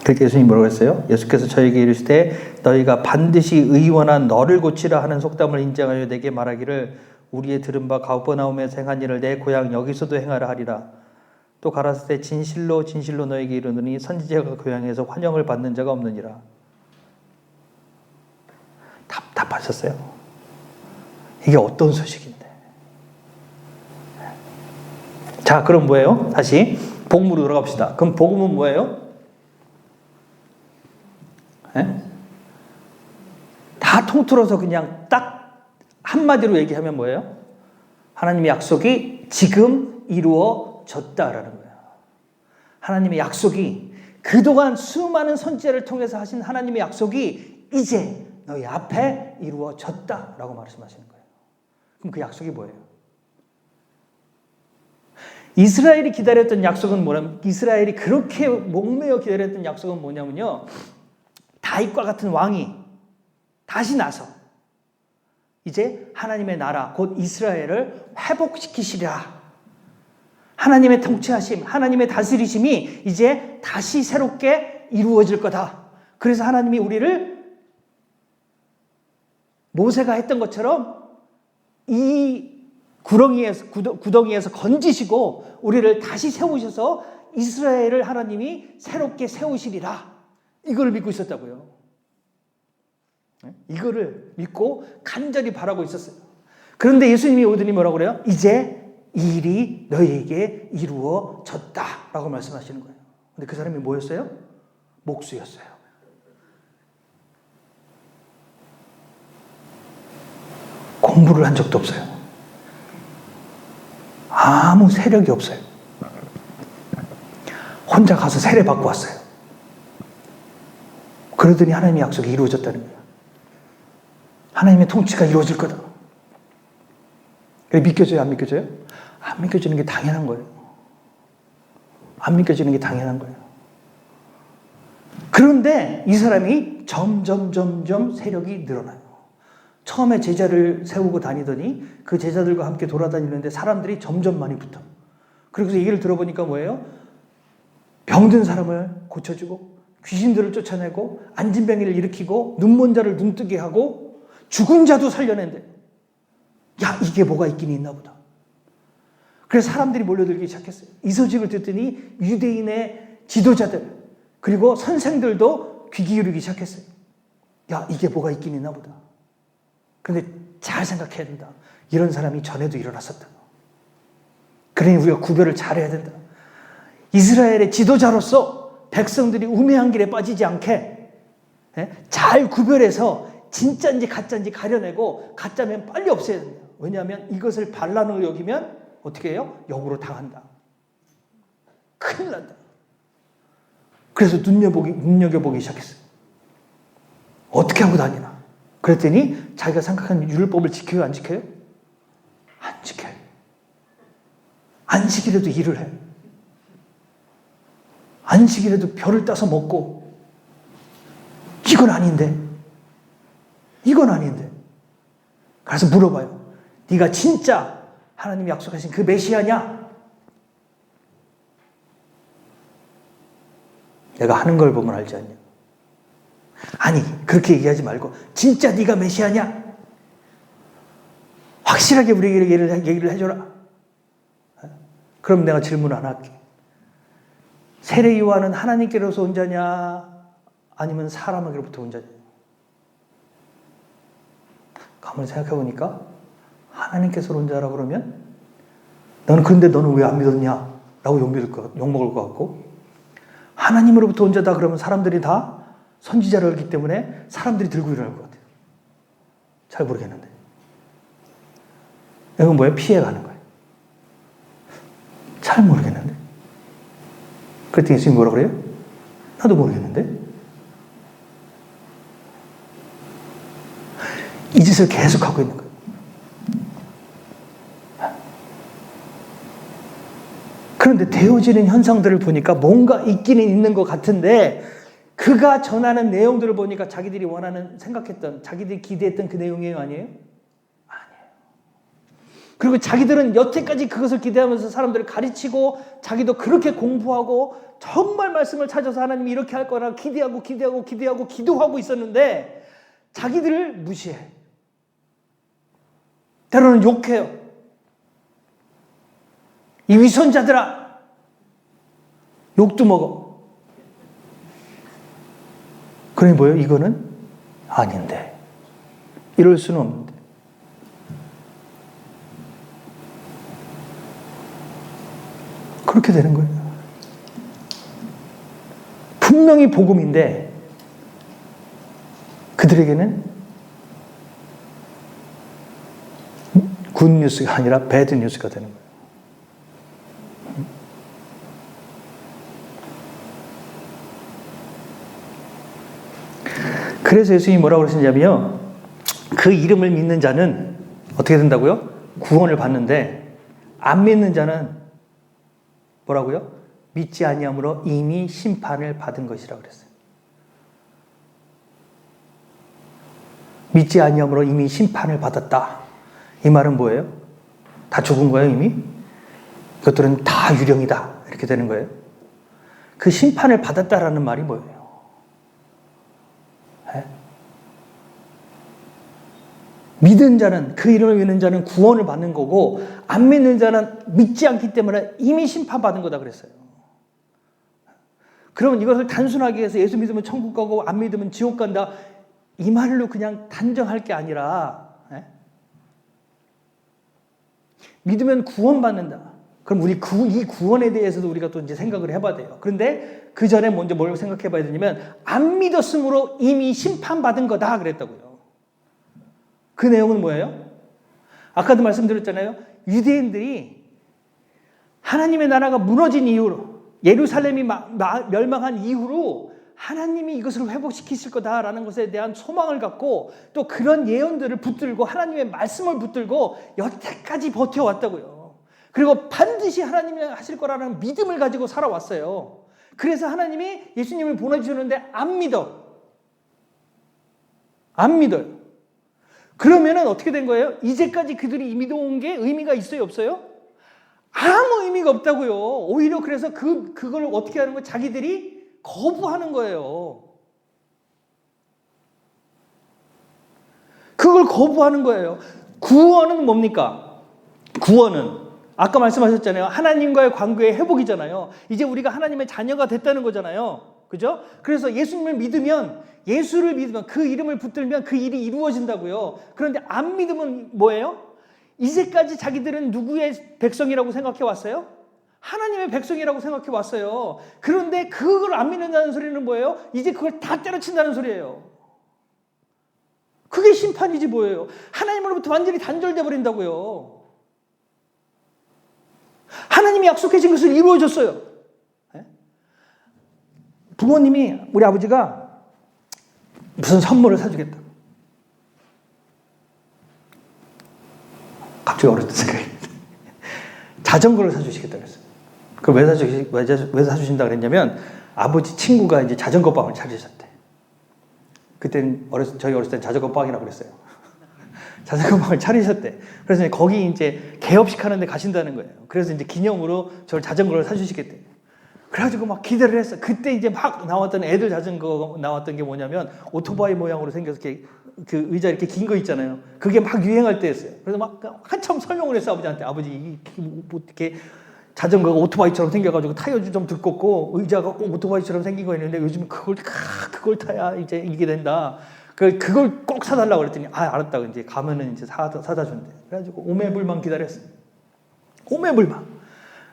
그렇게 예수님이 뭐라고 했어요? 예수께서 저에게 이르시되 너희가 반드시 의원한 너를 고치라 하는 속담을 인정하여 내게 말하기를 우리의 들은 바 가버나움에서 행한 일을 내 고향 여기서도 행하라 하리라. 또 가라사대 때 진실로 진실로 너에게 이르노니 선지자가 고향에서 환영을 받는 자가 없느니라. 답답하셨어요? 이게 어떤 소식인데? 자, 그럼 뭐예요? 다시 복음으로 돌아갑시다. 그럼 복음은 뭐예요? 네? 다 통틀어서 그냥 딱 한마디로 얘기하면 뭐예요? 하나님의 약속이 지금 이루어졌다라는 거예요. 하나님의 약속이 그동안 수많은 선지자를 통해서 하신 하나님의 약속이 이제 너희 앞에 이루어졌다라고 말씀하시는 거예요. 그럼 그 약속이 뭐예요? 이스라엘이 기다렸던 약속은 뭐냐면 이스라엘이 그렇게 목매어 기다렸던 약속은 뭐냐면요. 다윗과 같은 왕이 다시 나서 이제 하나님의 나라 곧 이스라엘을 회복시키시리라. 하나님의 통치하심, 하나님의 다스리심이 이제 다시 새롭게 이루어질 거다. 그래서 하나님이 우리를 모세가 했던 것처럼 이 구덩이에서 건지시고 우리를 다시 세우셔서 이스라엘을 하나님이 새롭게 세우시리라. 이걸 믿고 있었다고요. 이거를 믿고 간절히 바라고 있었어요. 그런데 예수님이 오더니 뭐라고 그래요? 이제 이 일이 너희에게 이루어졌다라고 말씀하시는 거예요. 근데 그 사람이 뭐였어요? 목수였어요. 공부를 한 적도 없어요. 아무 세력이 없어요. 혼자 가서 세례 받고 왔어요. 그러더니 하나님의 약속이 이루어졌다는 거예요. 하나님의 통치가 이루어질 거다. 믿겨져요? 안 믿겨져요? 안 믿겨지는 게 당연한 거예요. 안 믿겨지는 게 당연한 거예요. 그런데 이 사람이 점점 세력이 늘어나요. 처음에 제자를 세우고 다니더니 그 제자들과 함께 돌아다니는데 사람들이 점점 많이 붙어. 그래서 얘기를 들어보니까 뭐예요? 병든 사람을 고쳐주고 귀신들을 쫓아내고 안진병이를 일으키고 눈먼 자를 눈뜨게 하고 죽은 자도 살려낸대. 야, 이게 뭐가 있긴 있나 보다. 그래서 사람들이 몰려들기 시작했어요. 이 소식을 듣더니 유대인의 지도자들 그리고 선생들도 귀 기울이기 시작했어요. 야, 이게 뭐가 있긴 있나 보다. 그런데 잘 생각해야 된다. 이런 사람이 전에도 일어났었다. 그러니 우리가 구별을 잘해야 된다. 이스라엘의 지도자로서 백성들이 우매한 길에 빠지지 않게 잘 구별해서 진짜인지 가짜인지 가려내고 가짜면 빨리 없애야 된다. 왜냐하면 이것을 반란으로 여기면 어떻게 해요? 역으로 당한다. 큰일 난다. 그래서 눈여겨보기 시작했어요. 어떻게 하고 다니나. 그랬더니 자기가 생각하는 율법을 지켜요? 안 지켜요? 안 지켜요. 안식일에도 일을 해요. 안식일에도 별을 따서 먹고 이건 아닌데. 이건 아닌데. 그래서 물어봐요. 네가 진짜 하나님이 약속하신 그 메시아냐? 내가 하는 걸 보면 알지 않냐? 아니, 그렇게 얘기하지 말고 진짜 네가 메시아냐? 확실하게 우리에게 얘기를 해줘라. 그럼 내가 질문 안 할게. 세례 요한은 하나님께로서 온 자냐? 아니면 사람에게로부터 온 자냐? 가만히 생각해보니까 하나님께서 온 자라고 그러면 그런데 너는 왜 안 믿었냐? 라고 욕먹을 것 같고, 하나님으로부터 온 자다 그러면 사람들이 다 선지자라기 때문에 사람들이 들고 일어날 것 같아요. 잘 모르겠는데. 이건 뭐예요? 피해가는 거예요. 잘 모르겠는데. 그랬더니 예수님이 뭐라 그래요? 나도 모르겠는데. 이 짓을 계속하고 있는 거예요. 그런데 되어지는 현상들을 보니까 뭔가 있기는 있는 것 같은데, 그가 전하는 내용들을 보니까 자기들이 원하는, 생각했던, 자기들이 기대했던 그 내용이에요? 아니에요? 아니에요. 그리고 자기들은 여태까지 그것을 기대하면서 사람들을 가르치고, 자기도 그렇게 공부하고, 정말 말씀을 찾아서 하나님이 이렇게 할 거라 기대하고 기도하고 있었는데, 자기들을 무시해. 때로는 욕해요. 이 위선자들아, 욕도 먹어. 그러니 뭐예요? 이거는 아닌데, 이럴 수는 없는데. 그렇게 되는 거예요. 분명히 복음인데 그들에게는 굿뉴스가 아니라 배드뉴스가 되는 거예요. 그래서 예수님이 뭐라고 그러시냐면요, 그 이름을 믿는 자는 어떻게 된다고요? 구원을 받는데, 안 믿는 자는 뭐라고요? 믿지 아니함으로 이미 심판을 받은 것이라고 그랬어요. 믿지 아니함으로 이미 심판을 받았다. 이 말은 뭐예요? 다 죽은 거예요, 이미? 이것들은 다 유령이다. 이렇게 되는 거예요. 그 심판을 받았다라는 말이 뭐예요? 믿은 자는, 그 이름을 믿는 자는 구원을 받는 거고, 안 믿는 자는 믿지 않기 때문에 이미 심판받은 거다 그랬어요. 그러면 이것을 단순하게 해서 예수 믿으면 천국 가고 안 믿으면 지옥 간다, 이 말로 그냥 단정할 게 아니라, 믿으면 구원받는다. 그럼 우리 이 구원에 대해서도 우리가 또 이제 생각을 해봐야 돼요. 그런데 그 전에 먼저 뭘 생각해 봐야 되냐면, 안 믿었으므로 이미 심판받은 거다 그랬다고요. 그 내용은 뭐예요? 아까도 말씀드렸잖아요. 유대인들이 하나님의 나라가 무너진 이후로, 예루살렘이 멸망한 이후로 하나님이 이것을 회복시키실 거다라는 것에 대한 소망을 갖고, 또 그런 예언들을 붙들고 하나님의 말씀을 붙들고 여태까지 버텨왔다고요. 그리고 반드시 하나님이 하실 거라는 믿음을 가지고 살아왔어요. 그래서 하나님이 예수님을 보내주셨는데 안 믿어요. 그러면은 어떻게 된 거예요? 이제까지 그들이 믿어온 게 의미가 있어요, 없어요? 아무 의미가 없다고요. 오히려 그래서 그걸 어떻게 하는 거예요? 자기들이 거부하는 거예요. 그걸 거부하는 거예요. 구원은 뭡니까? 구원은 아까 말씀하셨잖아요. 하나님과의 관계의 회복이잖아요. 이제 우리가 하나님의 자녀가 됐다는 거잖아요. 그죠? 그래서 예수를 믿으면, 그 이름을 붙들면 그 일이 이루어진다고요. 그런데 안 믿으면 뭐예요? 이제까지 자기들은 누구의 백성이라고 생각해 왔어요? 하나님의 백성이라고 생각해 왔어요. 그런데 그걸 안 믿는다는 소리는 뭐예요? 이제 그걸 다 때려친다는 소리예요. 그게 심판이지 뭐예요. 하나님으로부터 완전히 단절돼 버린다고요. 하나님이 약속해 준 것을 이루어졌어요. 부모님이, 우리 아버지가 무슨 선물을 사주겠다. 갑자기 어렸을 때 생각이 자전거를 사주시겠다 그랬어요. 그걸 왜 사주신다 그랬냐면, 아버지 친구가 이제 자전거 빵을 차리셨대. 그때는 저희 어렸을 땐 자전거 빵이라고 그랬어요. 자전거 빵을 차리셨대. 그래서 거기 이제 개업식 하는데 가신다는 거예요. 그래서 이제 기념으로 저를 자전거를 사주시겠대. 그래가지고 막 기대를 했어. 그때 이제 막 나왔던 애들 자전거 나왔던 게 뭐냐면, 오토바이 모양으로 생겨서 이렇게 그 의자 이렇게 긴 거 있잖아요. 그게 막 유행할 때였어요. 그래서 막 한참 설명을 했어, 아버지한테. 아버지, 뭐 이렇게 자전거가 오토바이처럼 생겨가지고 타이어도 좀 두껍고 의자가 꼭 오토바이처럼 생긴 거 있는데 요즘 그걸 타야 이제 이게 된다. 그걸 꼭 사달라고 그랬더니, 알았다고. 이제 가면은 이제 사다 준대. 그래가지고 오매불망 기다렸어요. 오매불망.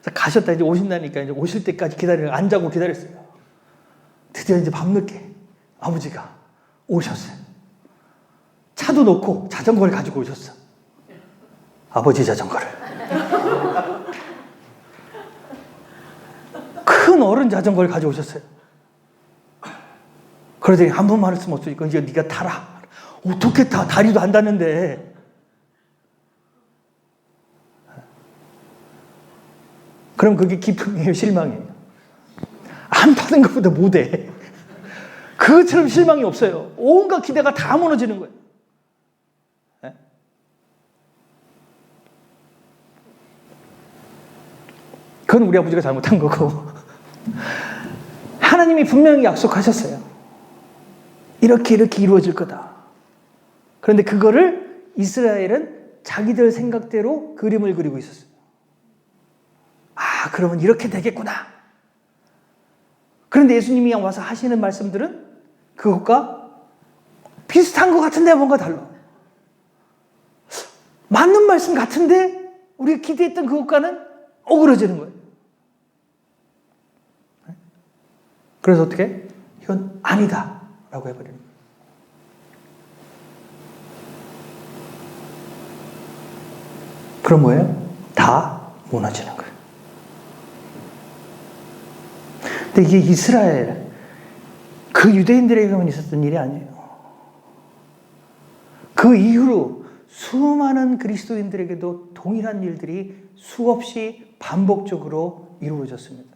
그래서 가셨다 이제 오신다니까 이제 오실 때까지 안 자고 기다렸어요. 드디어 이제 밤늦게 아버지가 오셨어요. 차도 놓고 자전거를 가지고 오셨어. 아버지 자전거를. 큰 어른 자전거를 가져오셨어요. 그러더니 한 번 말씀 없으니까 이제 네가 타라. 어떻게 타? 다리도 안 닿는데. 그럼 그게 기쁨이에요, 실망이에요? 안 타는 것보다 못해. 그것처럼 실망이 없어요. 온갖 기대가 다 무너지는 거예요. 네? 그건 우리 아버지가 잘못한 거고 하나님이 분명히 약속하셨어요. 이렇게 이루어질 거다. 그런데 그거를 이스라엘은 자기들 생각대로 그림을 그리고 있었어요. 아, 그러면 이렇게 되겠구나. 그런데 예수님이 와서 하시는 말씀들은 그것과 비슷한 것 같은데 뭔가 달라. 맞는 말씀 같은데 우리가 기대했던 그것과는 어그러지는 거예요. 그래서 어떻게? 이건 아니다 라고 해버리는 거예요. 그럼 뭐예요? 다 무너지는 거예요. 근데 이게 이스라엘, 그 유대인들에게만 있었던 일이 아니에요. 그 이후로 수많은 그리스도인들에게도 동일한 일들이 수없이 반복적으로 이루어졌습니다.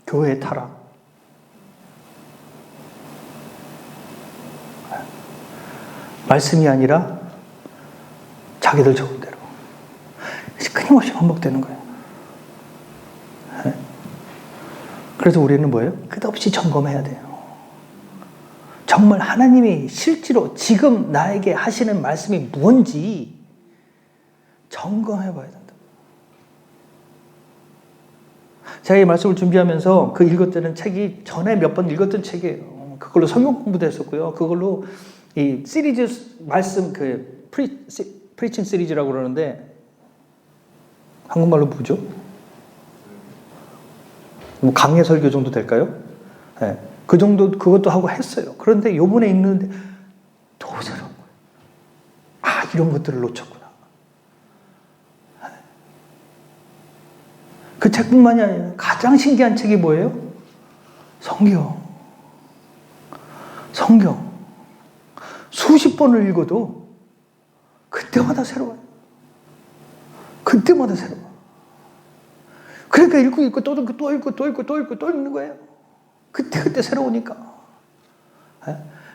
교회 타락, 말씀이 아니라 자기들 좋은 대로 끊임없이 반복되는 거예요. 그래서 우리는 뭐예요? 끝없이 점검해야 돼요. 정말 하나님이 실제로 지금 나에게 하시는 말씀이 뭔지 점검해 봐야 된다. 제가 이 말씀을 준비하면서 그 읽었던 책이 전에 몇 번 읽었던 책이에요. 그걸로 성경 공부도 했었고요. 그걸로 이 시리즈 말씀 그 프리칭 시리즈라고 그러는데 한국말로 뭐죠? 뭐 강해 설교 정도 될까요? 네. 그 정도 그것도 하고 했어요. 그런데 요번에 읽는데 더 새로운 거예요. 아, 이런 것들을 놓쳤구나. 그 책뿐만이 아니라 가장 신기한 책이 뭐예요? 성경. 수십 번을 읽어도 그때마다 새로워요. 그때마다 새로워. 그러니까 읽고 또 읽는 거예요. 그때 새로우니까.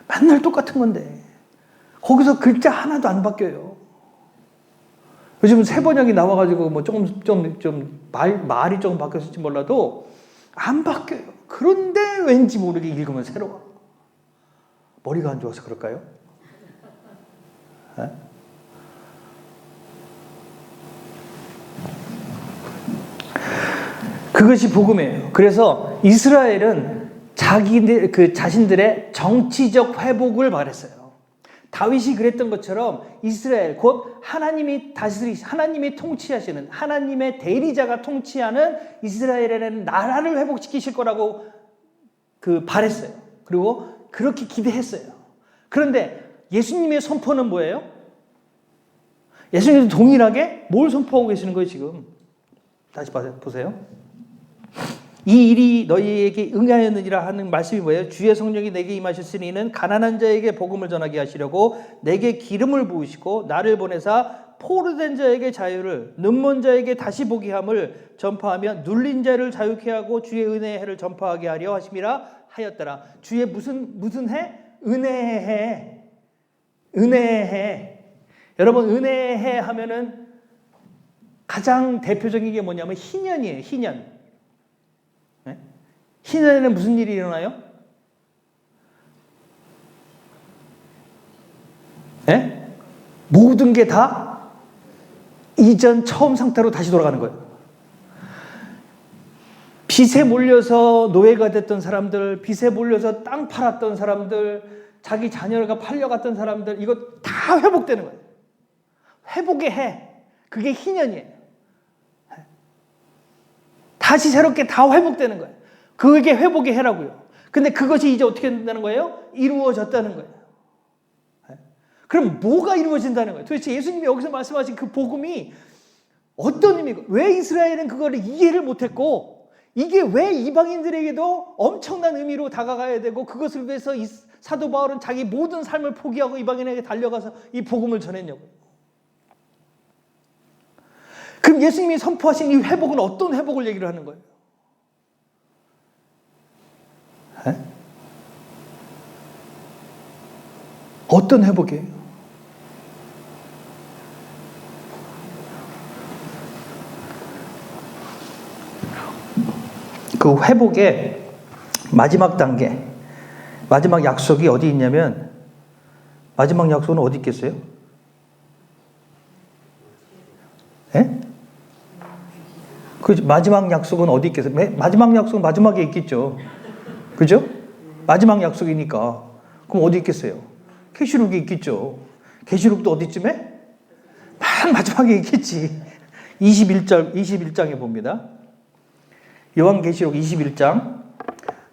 맨날 똑같은 건데 거기서 글자 하나도 안 바뀌어요. 요즘은 새 번역이 나와가지고 뭐 말이 조금 바뀌었을지 몰라도 안 바뀌어요. 그런데 왠지 모르게 읽으면 새로워. 머리가 안 좋아서 그럴까요? 그것이 복음이에요. 그래서 이스라엘은 자신들의 정치적 회복을 바랬어요. 다윗이 그랬던 것처럼 이스라엘 곧 하나님이 통치하시는 하나님의 대리자가 통치하는 이스라엘에는 나라를 회복시키실 거라고 바랬어요. 그리고 그렇게 기대했어요. 그런데 예수님의 선포는 뭐예요? 예수님도 동일하게 뭘 선포하고 계시는 거예요, 지금? 다시 보세요. 이 일이 너희에게 응하였느니라 하는 말씀이 뭐예요? 주의 성령이 내게 임하셨으니 이는 가난한 자에게 복음을 전하게 하시려고 내게 기름을 부으시고 나를 보내사 포로된 자에게 자유를 눈먼 자에게 다시 보게 함을 전파하며 눌린 자를 자유케 하고 주의 은혜의 해를 전파하게 하려 하심이라 하였더라. 주의 무슨 해? 은혜의 해. 은혜의 해. 여러분, 은혜의 해 하면은 가장 대표적인 게 뭐냐면 희년이에요. 희년. 네? 희년에는 무슨 일이 일어나요? 네? 모든 게 다 이전 처음 상태로 다시 돌아가는 거예요. 빚에 몰려서 노예가 됐던 사람들, 빚에 몰려서 땅 팔았던 사람들, 자기 자녀가 팔려갔던 사람들, 이거 다 회복되는 거예요. 회복의 해. 그게 희년이에요. 다시 새롭게 다 회복되는 거예요. 그게 회복의 해라고요. 근데 그것이 이제 어떻게 된다는 거예요? 이루어졌다는 거예요. 그럼 뭐가 이루어진다는 거예요? 도대체 예수님이 여기서 말씀하신 그 복음이 어떤 의미고, 왜 이스라엘은 그거를 이해를 못했고, 이게 왜 이방인들에게도 엄청난 의미로 다가가야 되고, 그것을 위해서 이 사도 바울은 자기 모든 삶을 포기하고 이방인에게 달려가서 이 복음을 전했냐고요. 그럼 예수님이 선포하신 이 회복은 어떤 회복을 얘기를 하는 거예요? 에? 어떤 회복이에요? 그 회복의 마지막 단계, 마지막 약속이 어디 있냐면, 마지막 약속은 어디 있겠어요? 예? 그 마지막 약속은 어디 있겠어요? 마지막 약속은 마지막에 있겠죠. 그죠? 마지막 약속이니까. 그럼 어디 있겠어요? 계시록에 있겠죠. 계시록도 어디쯤에? 맨 마지막에 있겠지. 21장에 봅니다. 요한계시록 21장.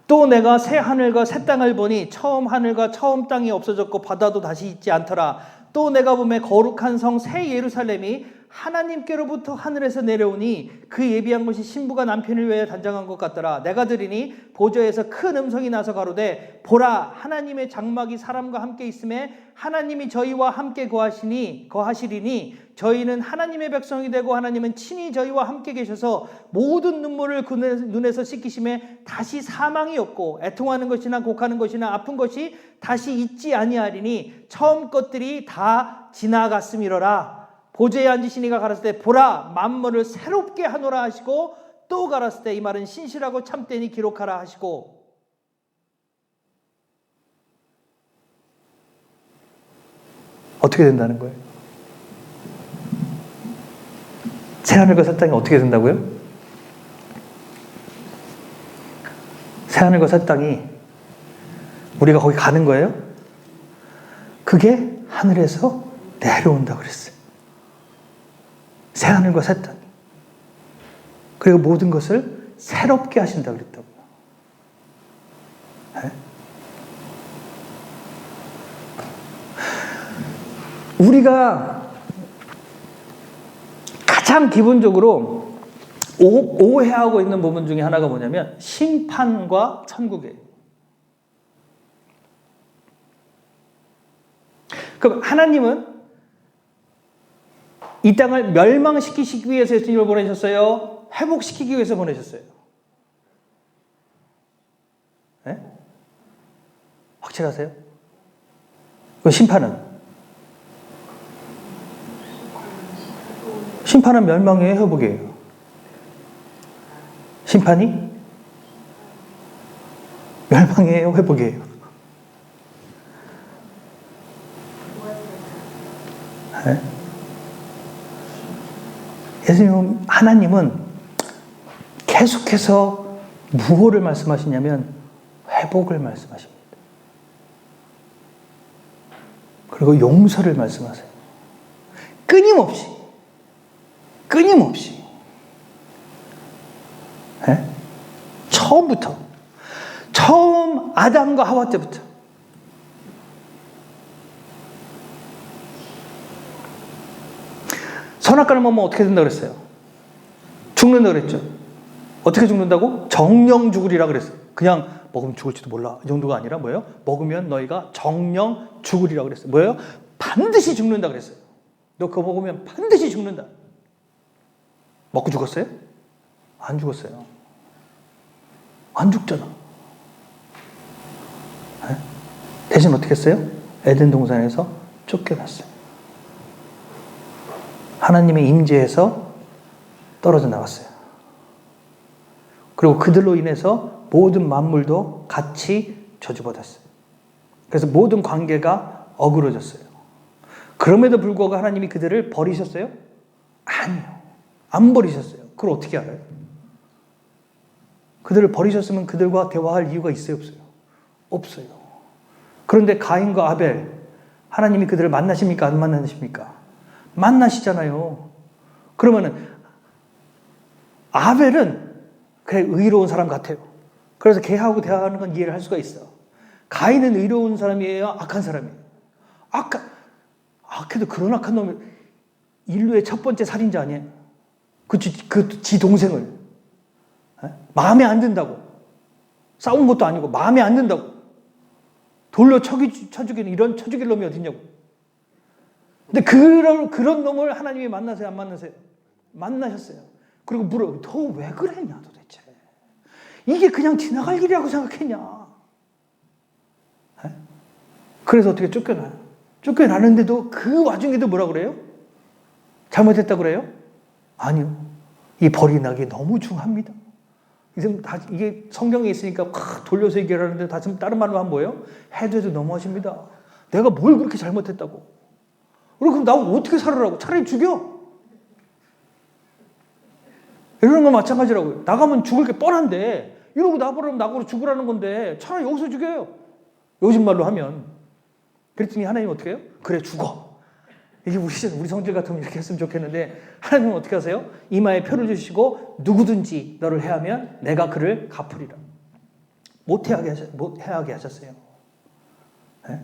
또 내가 새 하늘과 새 땅을 보니 처음 하늘과 처음 땅이 없어졌고 바다도 다시 있지 않더라. 또 내가 보매 거룩한 성 새 예루살렘이 하나님께로부터 하늘에서 내려오니 그 예비한 것이 신부가 남편을 위하여 단장한 것 같더라. 내가 들으니 보좌에서 큰 음성이 나서 가로되 보라 하나님의 장막이 사람과 함께 있음에 하나님이 저희와 함께 거하시리니 저희는 하나님의 백성이 되고 하나님은 친히 저희와 함께 계셔서 모든 눈물을 그 눈에서 씻기심에 다시 사망이 없고 애통하는 것이나 곡하는 것이나 아픈 것이 다시 있지 아니하리니 처음 것들이 다 지나갔음이로라. 보좌에 앉으신 이가 가라사 때 보라 만물을 새롭게 하노라 하시고 또 가라사 때 이 말은 신실하고 참되니 기록하라 하시고. 어떻게 된다는 거예요? 새하늘과 새 땅이 어떻게 된다고요? 새하늘과 새 땅이 우리가 거기 가는 거예요? 그게 하늘에서 내려온다고 그랬어요. 새하늘과 새 땅. 그리고 모든 것을 새롭게 하신다고 그랬다고요. 네? 우리가 가장 기본적으로 오해하고 있는 부분 중에 하나가 뭐냐면 심판과 천국이에요. 그럼 하나님은 이 땅을 멸망시키기 위해서 예수님을 보내셨어요? 회복시키기 위해서 보내셨어요? 네? 확실하세요? 그 심판은? 심판은 멸망이에요? 회복이에요? 심판이? 멸망이에요? 회복이에요? 네? 예수님, 하나님은 계속해서 무엇을 말씀하시냐면 회복을 말씀하십니다. 그리고 용서를 말씀하세요. 끊임없이. 네? 처음부터. 처음 아담과 하와 때부터. 선악과를 먹으면 어떻게 된다고 그랬어요? 죽는다고 그랬죠. 어떻게 죽는다고? 정령 죽으리라 그랬어요. 그냥 먹으면 죽을지도 몰라. 이 정도가 아니라 뭐예요? 먹으면 너희가 정령 죽으리라 그랬어요. 뭐예요? 반드시 죽는다 그랬어요. 너 그거 먹으면 반드시 죽는다. 먹고 죽었어요? 안 죽었어요. 안 죽잖아. 네? 대신 어떻게 했어요? 에덴 동산에서 쫓겨났어요. 하나님의 임재에서 떨어져 나갔어요. 그리고 그들로 인해서 모든 만물도 같이 저주받았어요. 그래서 모든 관계가 어그러졌어요. 그럼에도 불구하고 하나님이 그들을 버리셨어요? 아니요. 안 버리셨어요. 그걸 어떻게 알아요? 그들을 버리셨으면 그들과 대화할 이유가 있어요? 없어요? 없어요. 그런데 가인과 아벨, 하나님이 그들을 만나십니까? 안 만나십니까? 만나시잖아요. 그러면은 아벨은 그래 의로운 사람 같아요. 그래서 걔하고 대화하는 건 이해를 할 수가 있어. 가인은 의로운 사람이에요? 악한 사람이에요? 악해도 그런 악한 놈이 인류의 첫 번째 살인자 아니에요? 지 동생을 마음에 안 든다고 싸운 것도 아니고 마음에 안 든다고 돌로 쳐 죽이는 이런 쳐 죽일 놈이 어딨냐고. 근데 그런 놈을 하나님이 만나세요? 안 만나세요? 만나셨어요. 그리고 물어, 너 왜 그랬냐 도대체. 이게 그냥 지나갈 일이라고 생각했냐. 그래서 어떻게 쫓겨나요? 쫓겨나는데도 그 와중에도 뭐라 그래요? 잘못했다고 그래요? 아니요. 이 벌이 나기 너무 중합니다. 이게 성경에 있으니까 돌려서 얘기를 하는데 다른 말로 하면 뭐예요? 해도 너무하십니다. 내가 뭘 그렇게 잘못했다고. 그럼 나 어떻게 살으라고? 차라리 죽여. 이러는 건 마찬가지라고요. 나가면 죽을 게 뻔한데 이러고 나보러 죽으라는 건데 차라리 여기서 죽여요. 요즘 말로 하면. 그랬더니 하나님 어떻게 해요? 그래 죽어. 이게 우리 성질 같으면 이렇게 했으면 좋겠는데 하나님은 어떻게 하세요? 이마에 표를 주시고 누구든지 너를 해하면 내가 그를 갚으리라. 못 해하게 하셨어요. 네?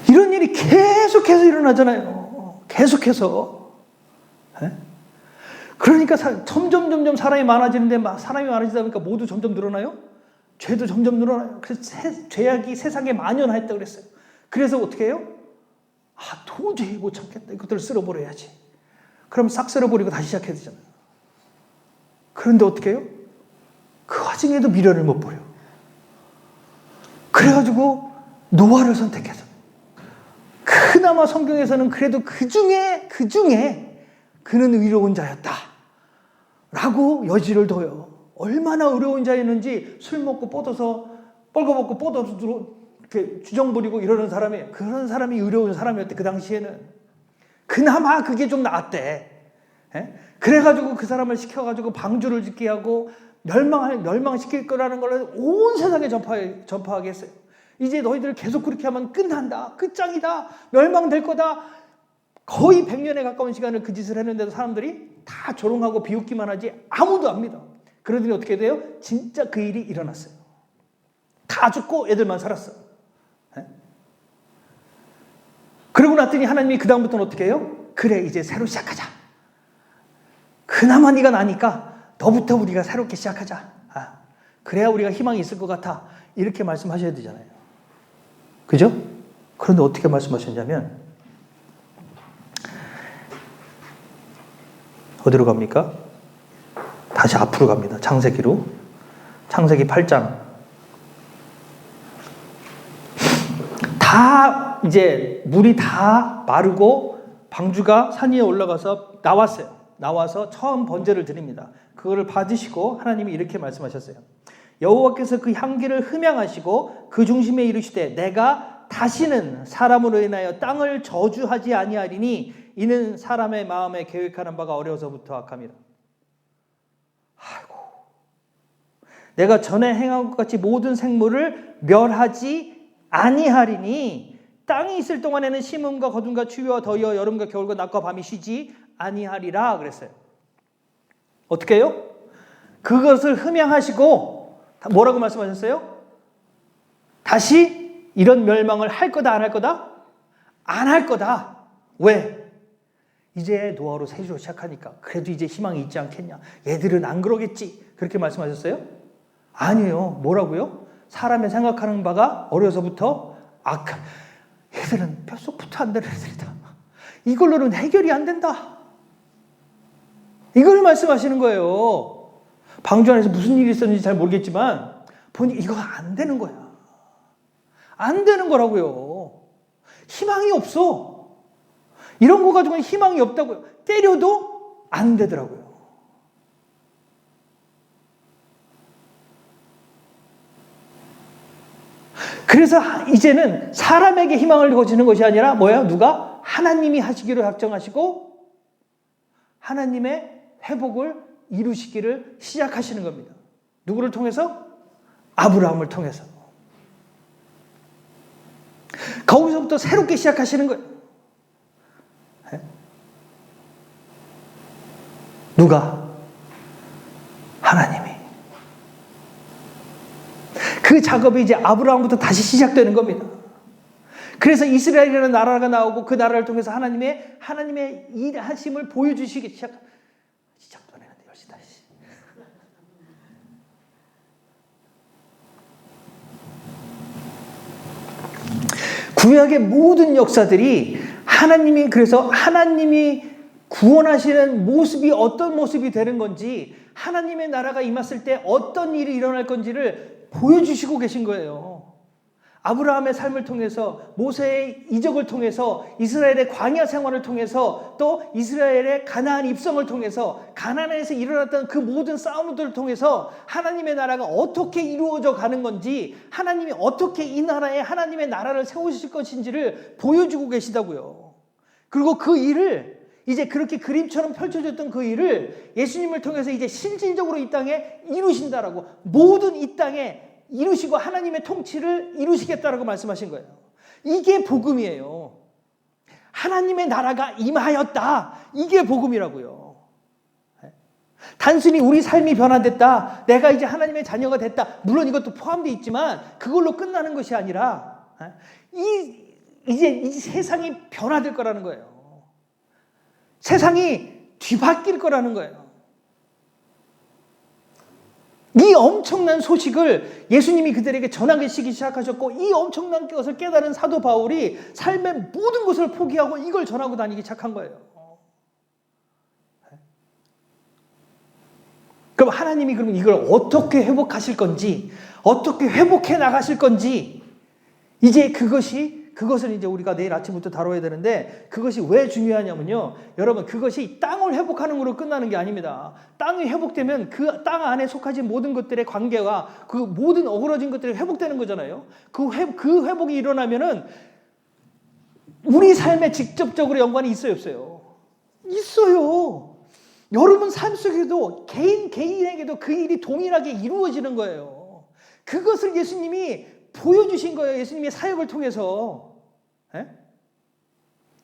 이런 일이 계속해서 일어나잖아요. 계속해서. 네? 그러니까 점점 사람이 많아지는데 사람이 많아지다 보니까 모두 점점 늘어나요? 죄도 점점 늘어나요. 그래서 죄악이 세상에 만연했다고 그랬어요. 그래서 어떻게 해요? 도저히 못 참겠다. 이것들을 쓸어버려야지. 그럼 싹 쓸어버리고 다시 시작해야 되잖아요. 그런데 어떻게 해요? 그 와중에도 미련을 못 버려. 그래가지고 노아를 선택해서. 그나마 성경에서는 그래도 그 중에 그는 의로운 자였다. 라고 여지를 둬요. 얼마나 의로운 자였는지 술 먹고 뻗어서 뻘거벗고 뻗어서 이렇게 주정 부리고 이러는 사람이 그런 사람이 의로운 사람이었대. 그 당시에는 그나마 그게 좀 나았대. 그래가지고 그 사람을 시켜가지고 방주를 짓게 하고 멸망시킬 거라는 걸 온 세상에 전파하게 했어요. 이제 너희들 계속 그렇게 하면 끝난다. 끝장이다. 멸망될 거다. 거의 100년에 가까운 시간을 그 짓을 했는데도 사람들이 다 조롱하고 비웃기만 하지 아무도 안 믿어. 그러더니 어떻게 돼요? 진짜 그 일이 일어났어요. 다 죽고 애들만 살았어. 그러고 났더니 하나님이 그 다음부터는 어떻게 해요? 그래 이제 새로 시작하자. 그나마 네가 나니까 너부터 우리가 새롭게 시작하자. 그래야 우리가 희망이 있을 것 같아. 이렇게 말씀하셔야 되잖아요. 그죠? 그런데 어떻게 말씀하셨냐면 어디로 갑니까? 다시 앞으로 갑니다. 창세기로. 창세기 8장. 다 이제 물이 다 마르고 방주가 산 위에 올라가서 나와서 처음 번제를 드립니다. 그거를 받으시고 하나님이 이렇게 말씀하셨어요. 여호와께서 그 향기를 흠양하시고 그 중심에 이르시되 내가 다시는 사람으로 인하여 땅을 저주하지 아니하리니 이는 사람의 마음에 계획하는 바가 어려서부터 악함이라. 아이고, 내가 전에 행한 것 같이 모든 생물을 멸하지 아니하리니 땅이 있을 동안에는 심음과 거둠과 추위와 더위와 여름과 겨울과 낮과 밤이 쉬지 아니하리라 그랬어요. 어떻게 해요? 그것을 흠양하시고 뭐라고 말씀하셨어요? 다시 이런 멸망을 할 거다 안 할 거다? 안 할 거다. 왜? 이제 노아로 세주로 시작하니까 그래도 이제 희망이 있지 않겠냐. 얘들은 안 그러겠지. 그렇게 말씀하셨어요? 아니에요. 뭐라고요? 사람의 생각하는 바가 어려서부터 악한. 얘들은 뼛속부터 안 되는 애들이다. 이걸로는 해결이 안 된다. 이걸 말씀하시는 거예요. 방주 안에서 무슨 일이 있었는지 잘 모르겠지만 보니 이거 안 되는 거야. 안 되는 거라고요. 희망이 없어. 이런 거 가지고는 희망이 없다고요. 때려도 안 되더라고요. 그래서 이제는 사람에게 희망을 거지는 것이 아니라 뭐예요? 누가? 하나님이 하시기로 작정하시고 하나님의 회복을 이루시기를 시작하시는 겁니다. 누구를 통해서? 아브라함을 통해서. 거기서부터 새롭게 시작하시는 거예요. 누가? 하나님이. 그 작업이 이제 아브라함부터 다시 시작되는 겁니다. 그래서 이스라엘이라는 나라가 나오고 그 나라를 통해서 하나님의 일하심을 보여주시기 시작도 안 했는데 10시 다시. 구약의 모든 역사들이 그래서 하나님이 구원하시는 모습이 어떤 모습이 되는 건지, 하나님의 나라가 임했을 때 어떤 일이 일어날 건지를 보여주시고 계신 거예요. 아브라함의 삶을 통해서, 모세의 이적을 통해서, 이스라엘의 광야 생활을 통해서, 또 이스라엘의 가나안 입성을 통해서, 가나안에서 일어났던 그 모든 싸움들을 통해서 하나님의 나라가 어떻게 이루어져 가는 건지, 하나님이 어떻게 이 나라에 하나님의 나라를 세우실 것인지를 보여주고 계시다고요. 그리고 그 일을 이제 그렇게 그림처럼 펼쳐졌던 그 일을 예수님을 통해서 이제 실질적으로 이 땅에 이루신다라고, 모든 이 땅에 이루시고 하나님의 통치를 이루시겠다라고 말씀하신 거예요. 이게 복음이에요. 하나님의 나라가 임하였다. 이게 복음이라고요. 단순히 우리 삶이 변화됐다, 내가 이제 하나님의 자녀가 됐다, 물론 이것도 포함되어 있지만 그걸로 끝나는 것이 아니라 이제 이 세상이 변화될 거라는 거예요. 세상이 뒤바뀔 거라는 거예요. 이 엄청난 소식을 예수님이 그들에게 전하시기 시작하셨고, 이 엄청난 것을 깨달은 사도 바울이 삶의 모든 것을 포기하고 이걸 전하고 다니기 시작한 거예요. 그럼 하나님이 그러면 이걸 어떻게 회복하실 건지, 어떻게 회복해 나가실 건지, 이제 그것을 이제 우리가 내일 아침부터 다뤄야 되는데, 그것이 왜 중요하냐면요, 여러분, 그것이 땅을 회복하는 것으로 끝나는 게 아닙니다. 땅이 회복되면 그 땅 안에 속하진 모든 것들의 관계와 그 모든 어그러진 것들이 회복되는 거잖아요. 그 회복이 일어나면은 우리 삶에 직접적으로 연관이 있어요, 없어요? 있어요. 여러분 삶 속에도 개인에게도 그 일이 동일하게 이루어지는 거예요. 그것을 예수님이 보여주신 거예요. 예수님의 사역을 통해서.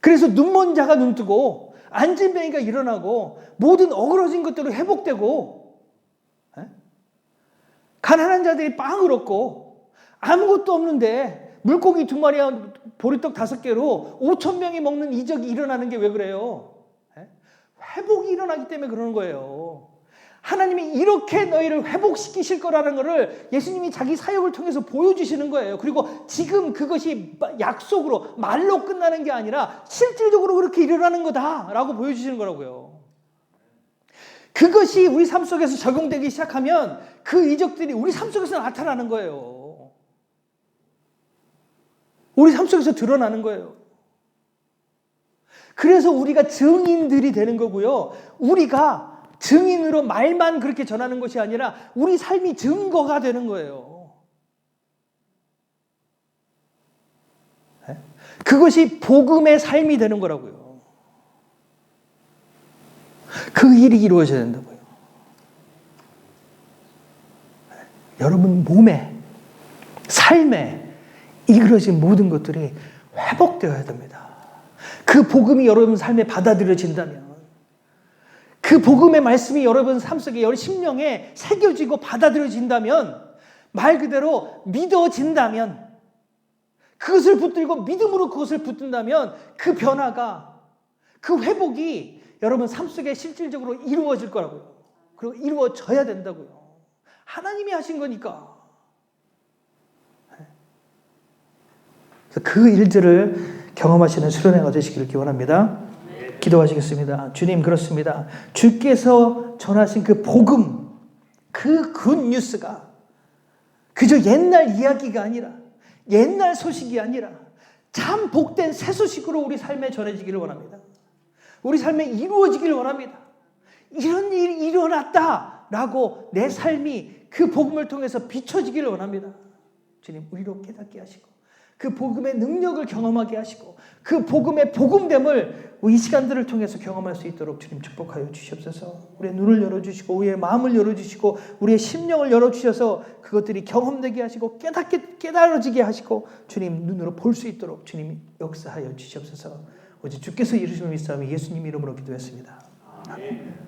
그래서 눈먼 자가 눈뜨고, 앉은 병이가 일어나고, 모든 어그러진 것들로 회복되고, 가난한 자들이 빵을 얻고, 아무것도 없는데 물고기 2마리와 보리떡 5개로 5,000명이 먹는 이적이 일어나는 게 왜 그래요? 회복이 일어나기 때문에 그러는 거예요. 하나님이 이렇게 너희를 회복시키실 거라는 것을 예수님이 자기 사역을 통해서 보여주시는 거예요. 그리고 지금 그것이 약속으로, 말로 끝나는 게 아니라 실질적으로 그렇게 일어나는 거다라고 보여주시는 거라고요. 그것이 우리 삶 속에서 적용되기 시작하면 그 이적들이 우리 삶 속에서 나타나는 거예요. 우리 삶 속에서 드러나는 거예요. 그래서 우리가 증인들이 되는 거고요. 우리가 증인으로 말만 그렇게 전하는 것이 아니라 우리 삶이 증거가 되는 거예요. 그것이 복음의 삶이 되는 거라고요. 그 일이 이루어져야 된다고요. 여러분 몸에, 삶에 이루어진 모든 것들이 회복되어야 됩니다. 그 복음이 여러분 삶에 받아들여진다면, 그 복음의 말씀이 여러분 삶 속에, 여러분 심령에 새겨지고 받아들여진다면, 말 그대로 믿어진다면, 그것을 붙들고 믿음으로 그것을 붙든다면 그 변화가, 그 회복이 여러분 삶 속에 실질적으로 이루어질 거라고요. 그리고 이루어져야 된다고요. 하나님이 하신 거니까. 그래서 그 일들을 경험하시는 수련회가 되시기를 기원합니다. 기도하시겠습니다. 주님, 그렇습니다. 주께서 전하신 그 복음, 그 굿뉴스가 그저 옛날 이야기가 아니라, 옛날 소식이 아니라 참 복된 새 소식으로 우리 삶에 전해지기를 원합니다. 우리 삶에 이루어지기를 원합니다. 이런 일이 일어났다라고 내 삶이 그 복음을 통해서 비춰지기를 원합니다. 주님, 우리로 깨닫게 하시고 그 복음의 능력을 경험하게 하시고 그 복음의 복음됨을 이 시간들을 통해서 경험할 수 있도록 주님 축복하여 주시옵소서. 우리의 눈을 열어주시고 우리의 마음을 열어주시고 우리의 심령을 열어주셔서 그것들이 경험되게 하시고 깨달아지게 하시고 주님 눈으로 볼 수 있도록 주님 역사하여 주시옵소서. 오직 주께서 이루심을 믿사오며 예수님 이름으로 기도했습니다. 아멘.